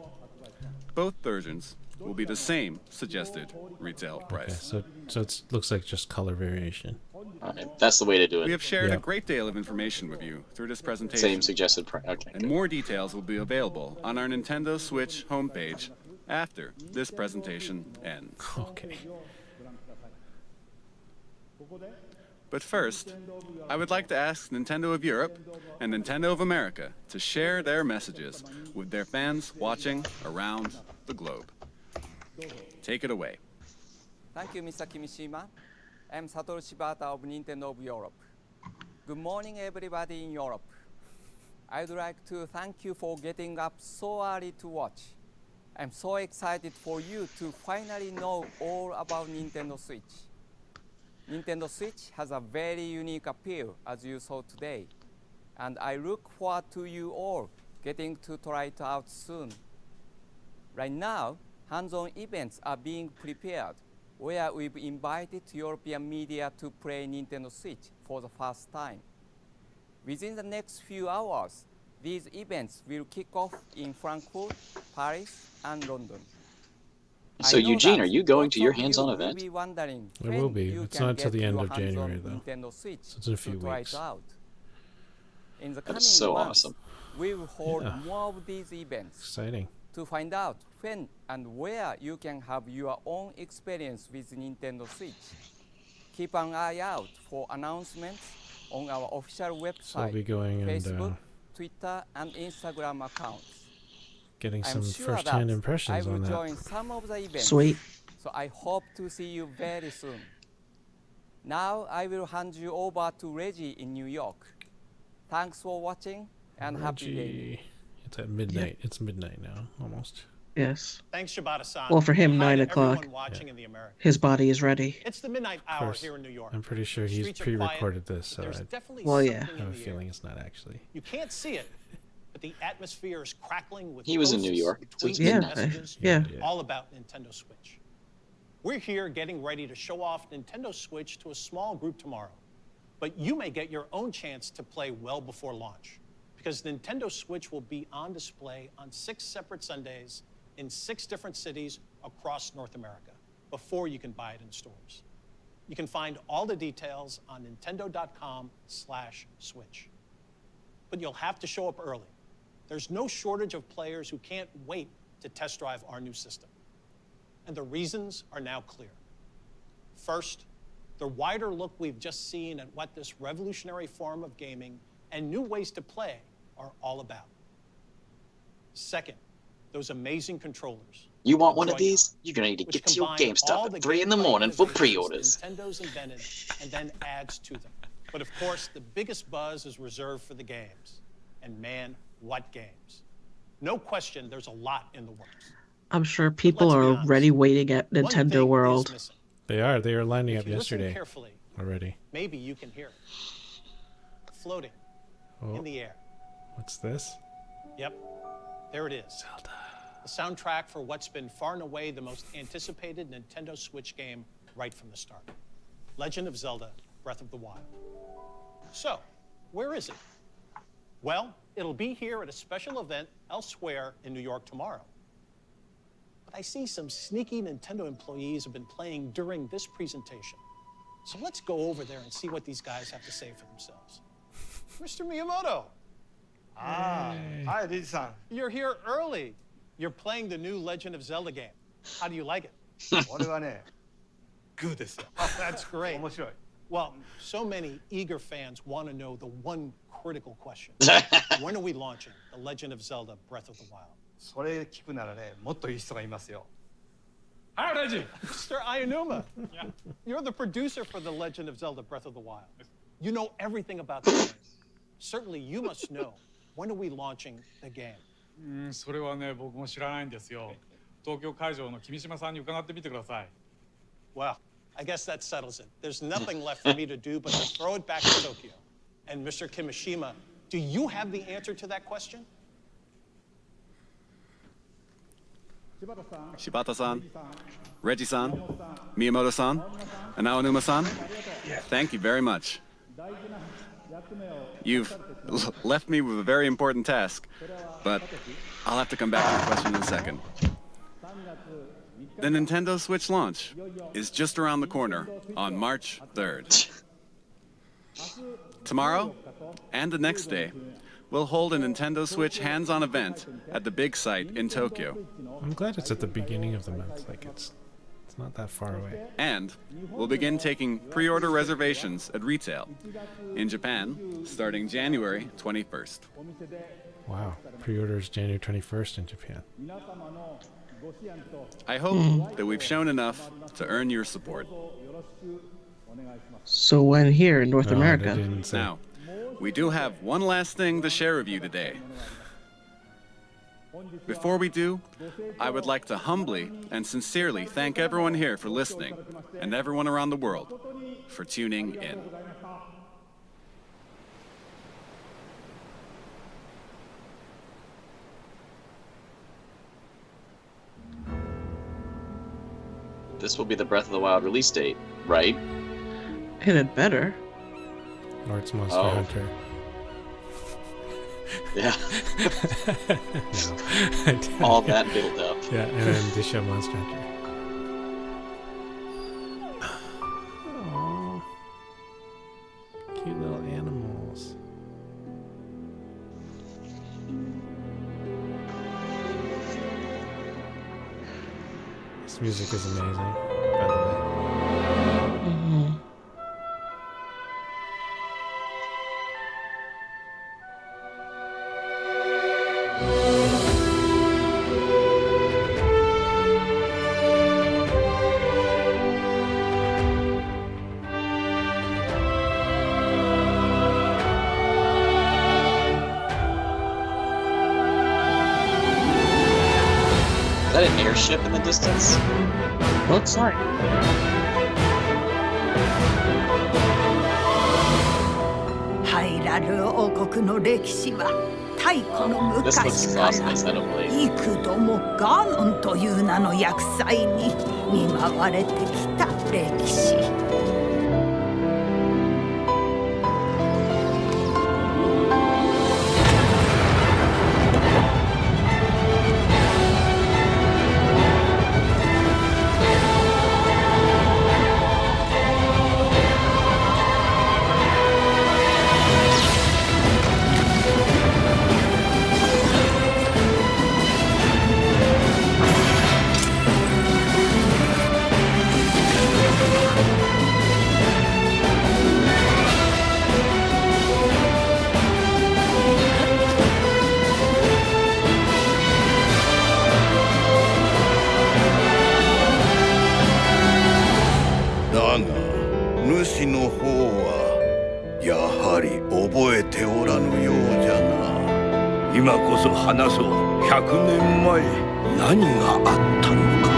Both versions will be the same suggested retail price. Okay, so it looks like just color variation. Alright, that's the way to do it. We have shared a Yep. great deal of information with you through this presentation. Same suggested price. Okay. And more details will be available on our Nintendo Switch homepage after this presentation ends. Okay. But first, I would like to ask Nintendo of Europe and Nintendo of America to share their messages with their fans watching around the globe. Take it away. Thank you, Mr. Kimishima. I'm Satoru Shibata of Nintendo of Europe. Good morning, everybody in Europe. I'd like to thank you for getting up so early to watch. I'm so excited for you to finally know all about Nintendo Switch. Nintendo Switch has a very unique appeal, as you saw today, and I look forward to you all getting to try it out soon. Right now, hands-on events are being prepared, where we've invited European media to play Nintendo Switch for the first time. Within the next few hours, these events will kick off in Frankfurt, Paris, and London. So Eugene, are you going to your hands-on event? It will be. It's not until the end of January, though. So it's in a few weeks. In the That coming is so months, awesome. we will hold more of these events. Exciting. To find out when and where you can have your own experience with Nintendo Switch. Keep an eye out for announcements on our official website, So I'll be going and Facebook, Twitter, and Instagram accounts. getting I'm some sure first-hand that impressions I will on that. join some of the events. Sweet. So I hope to see you very soon. Now I will hand you over to Reggie in New York. Thanks for watching and happy gaming. Reggie. It's at midnight. It's midnight now, almost. Yes. Thanks, Shibata-san. Well, for him, Hi 9 to o'clock. everyone watching in the Americas. His body is ready. It's the midnight Of hour course. here in New York. I'm pretty sure he's Streets are quiet, pre-recorded this, so but there's I definitely Well, yeah. something have in a the feeling air. it's not actually. You can't see it, but the atmosphere is crackling with He was in New posts, York, so it's tweets, and midnight. messages, Yeah. all about Nintendo Switch. We're here getting ready to show off Nintendo Switch to a small group tomorrow, but you may get your own chance to play well before launch, because Nintendo Switch will be on display on 6 separate Sundays in 6 different cities across North America before you can buy it in stores. You can find all the details on nintendo.com/switch. But you'll have to show up early. There's no shortage of players who can't wait to test drive our new system. And the reasons are now clear. First, the wider look we've just seen at what this revolutionary form of gaming and new ways to play are all about. Second, those amazing controllers. You want one of Joy-Con, these? You're gonna need to which get to your combine all GameStop the at 3 in the gameplay morning for innovations pre-orders. Nintendo's invented and then adds to them. But of course, the biggest buzz is reserved for the games. And man, what games. No question, there's a lot in the works. I'm sure people let's be are honest. already waiting at One thing Nintendo is World. missing. They are lining If up you listen yesterday carefully, already. maybe you can hear it. Floating Oh, in the air. what's this? Yep, there it is. Zelda. The soundtrack for what's been far and away the most anticipated Nintendo Switch game right from the start. Legend of Zelda, Breath of the Wild. So, where is it? Well, it'll be here at a special event elsewhere in New York tomorrow. But I see some sneaky Nintendo employees have been playing during this presentation. So let's go over there and see what these guys have to say for themselves. Mr. Miyamoto, Hi, Riji-san. you're here early. You're playing the new Legend of Zelda game. How do you like it? これはね、グーですよ。 Oh, that's great. 面白い。 Well, so many eager fans want to know the one critical question. When are we launching The Legend of Zelda Breath of the Wild? それ聞くならね、もっといい人がいますよ。 Hi, Reggie. Mr. Ayanuma. You're the producer for The Legend of Zelda Breath of the Wild. You know everything about the game. Certainly you must know. When are we launching the game? それはね、僕も知らないんですよ。東京会場の君島さんに伺ってみてください。Well, I guess that settles it. There's nothing left for me to do but to throw it back to Tokyo. And Mr. Kimishima, do you have the answer to that question? Shibata-san, Reggie-san, Miyamoto-san, and Aonuma-san, thank you very much. You've left me with a very important task. but I'll have to come back to your question in a second. The Nintendo Switch launch is just around the corner on March 3rd. Tomorrow and the next day, we'll hold a Nintendo Switch hands-on event at the big site in Tokyo. I'm glad it's at the beginning of the month. Like it's not that far away. And we'll begin taking pre-order reservations at retail in Japan starting January 21st. Wow. Pre-orders January 21st in Japan. I hope that we've shown enough to earn your support. So when here in North No, they America? didn't say. Now, we do have one last thing to share with you today. Before we do, I would like to humbly and sincerely thank everyone here for listening and everyone around the world for tuning in. This will be the Breath of the Wild release date, right? Hit it better. Or it's Monster Oh. Hunter. Yeah. No. All that build up. Yeah, and then the show Monster Hunter. Aww. Cute little animals. This music is amazing, by the way. Mhm. Is that an airship in the distance? Looks like. This looks awesome as Xenoblade. 幾度もガーノンという名の厄災に見舞われてきた歴史。だが主の方はやはり覚えておらぬようじゃな。今こそ話そう。100年前何があったのか。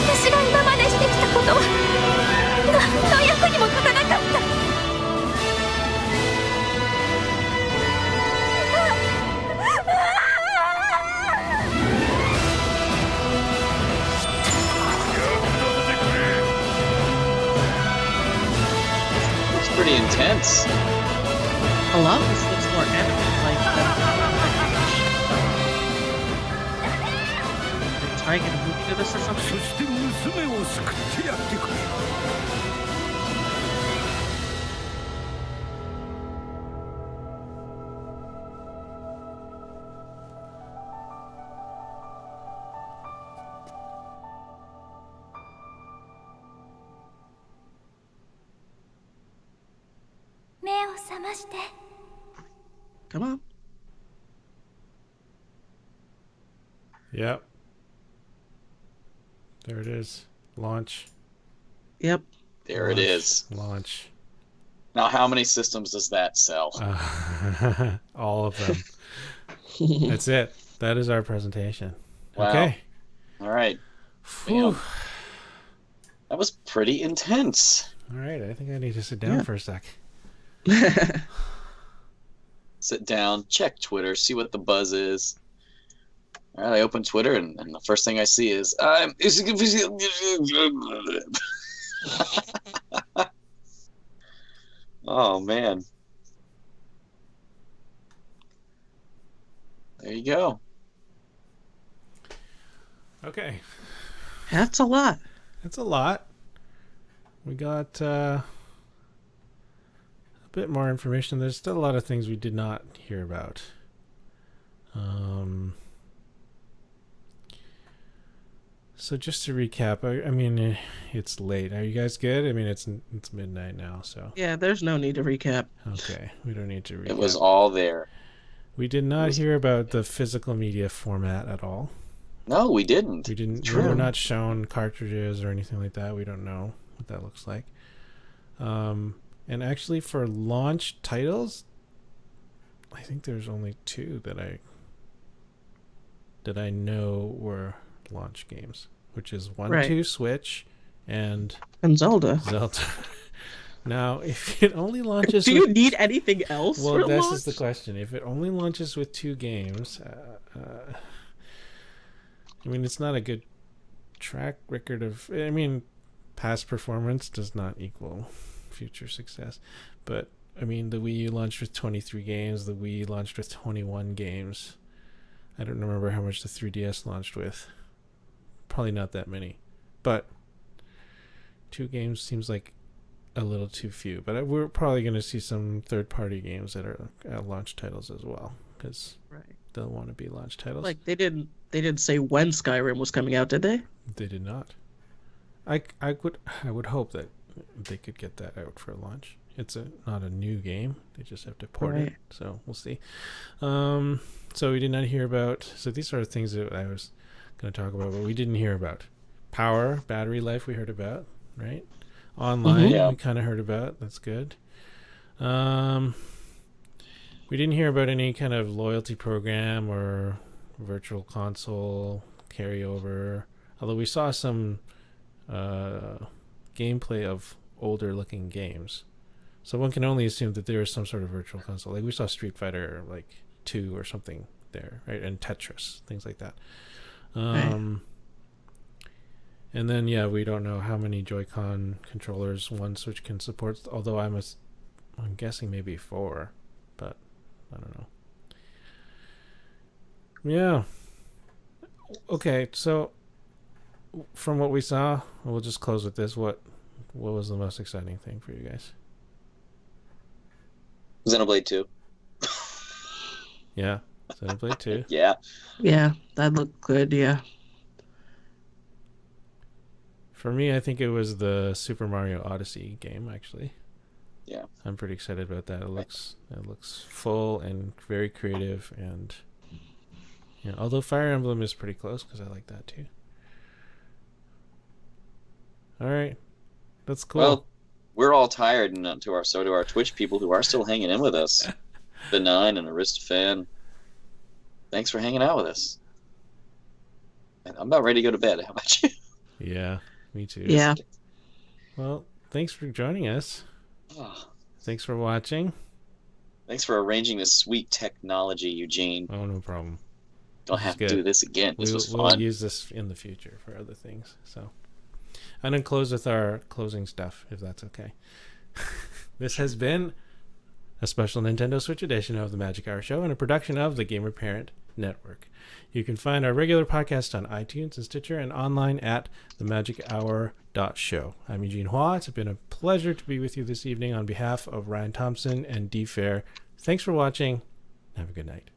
私が今までしてきたことは何の役にも立たなかった。Looks pretty intense. A lot of this looks more anime-like than Like, try and get a movie to this or そ something. して娘を救ってやってくれ。目を覚まして。 Come on. Yep. There it is. Launch. Yep. There it is. Launch. Now, how many systems does that sell? All of them. That's it. That is our presentation. Wow. Okay. All right. Whew. Bam. That was pretty intense. All right. I think I need to sit down for a sec. Sit down, check Twitter, see what the buzz is. All right, I open Twitter, and the first thing I see is oh man. There you go. Okay. That's a lot. That's a lot. We got a bit more information. There's still a lot of things we did not hear about. So just to recap, I mean, it's late. Are you guys good? I mean, it's midnight now, so. Yeah, there's no need to recap. Okay, we don't need to recap. It was all there. We did not hear about the physical media format at all. No, we didn't. We didn't. True. We were not shown cartridges or anything like that. We don't know what that looks like. And actually, for launch titles, I think there's only 2 that I know were launch games, which is 1-2 Switch and Zelda. Now, if it only launches, do you need anything else? Well, for this launch? is the question. If it only launches with 2 games, I mean, it's not a good track record of. I mean, past performance does not equal future success, but I mean, the Wii U launched with 23 games. The Wii launched with 21 games. I don't remember how much the 3DS launched with. Probably not that many, but 2 games seems like a little too few. But we're probably going to see some third-party games that are launch titles as well, because they'll want to be launch titles. Like they didn't say when Skyrim was coming out, did they? They did not. I would hope that they could get that out for launch. It's not a new game. They just have to port it. So we'll see. So we did not hear about. So these are things that I was going to talk about, but we didn't hear about. Power, battery life, we heard about, right? Online, we kind of heard about. That's good. We didn't hear about any kind of loyalty program or virtual console carryover. Although we saw some gameplay of older looking games. So one can only assume that there is some sort of virtual console. Like we saw Street Fighter like 2 or something there, right? And Tetris, things like that. And then we don't know how many Joy-Con controllers one Switch can support, although I'm guessing maybe 4, but I don't know. Yeah. Okay, so from what we saw, we'll just close with this. What was the most exciting thing for you guys? Xenoblade 2. Yeah, Xenoblade 2. Yeah. Yeah, that looked good, yeah. For me, I think it was the Super Mario Odyssey game, actually. Yeah. I'm pretty excited about that. It looks full and very creative, and although Fire Emblem is pretty close because I like that too. All right. That's cool. Well, we're all tired, and so do our Twitch people who are still hanging in with us. Benign and Aristofan. Thanks for hanging out with us. I'm about ready to go to bed. How about you? Yeah, me too. Yeah. Well, thanks for joining us. Oh. Thanks for watching. Thanks for arranging this sweet technology, Eugene. Oh, no problem. Don't have to do this again. This was fun. We'll use this in the future for other things. So, and then close with our closing stuff, if that's okay. This has been a special Nintendo Switch edition of the Magic Hour Show and a production of the Gamer Parent Network. You can find our regular podcast on iTunes and Stitcher and online at themagichour.show. I'm Eugene Hua. It's been a pleasure to be with you this evening on behalf of Ryan Thompson and D. Fair. Thanks for watching. Have a good night.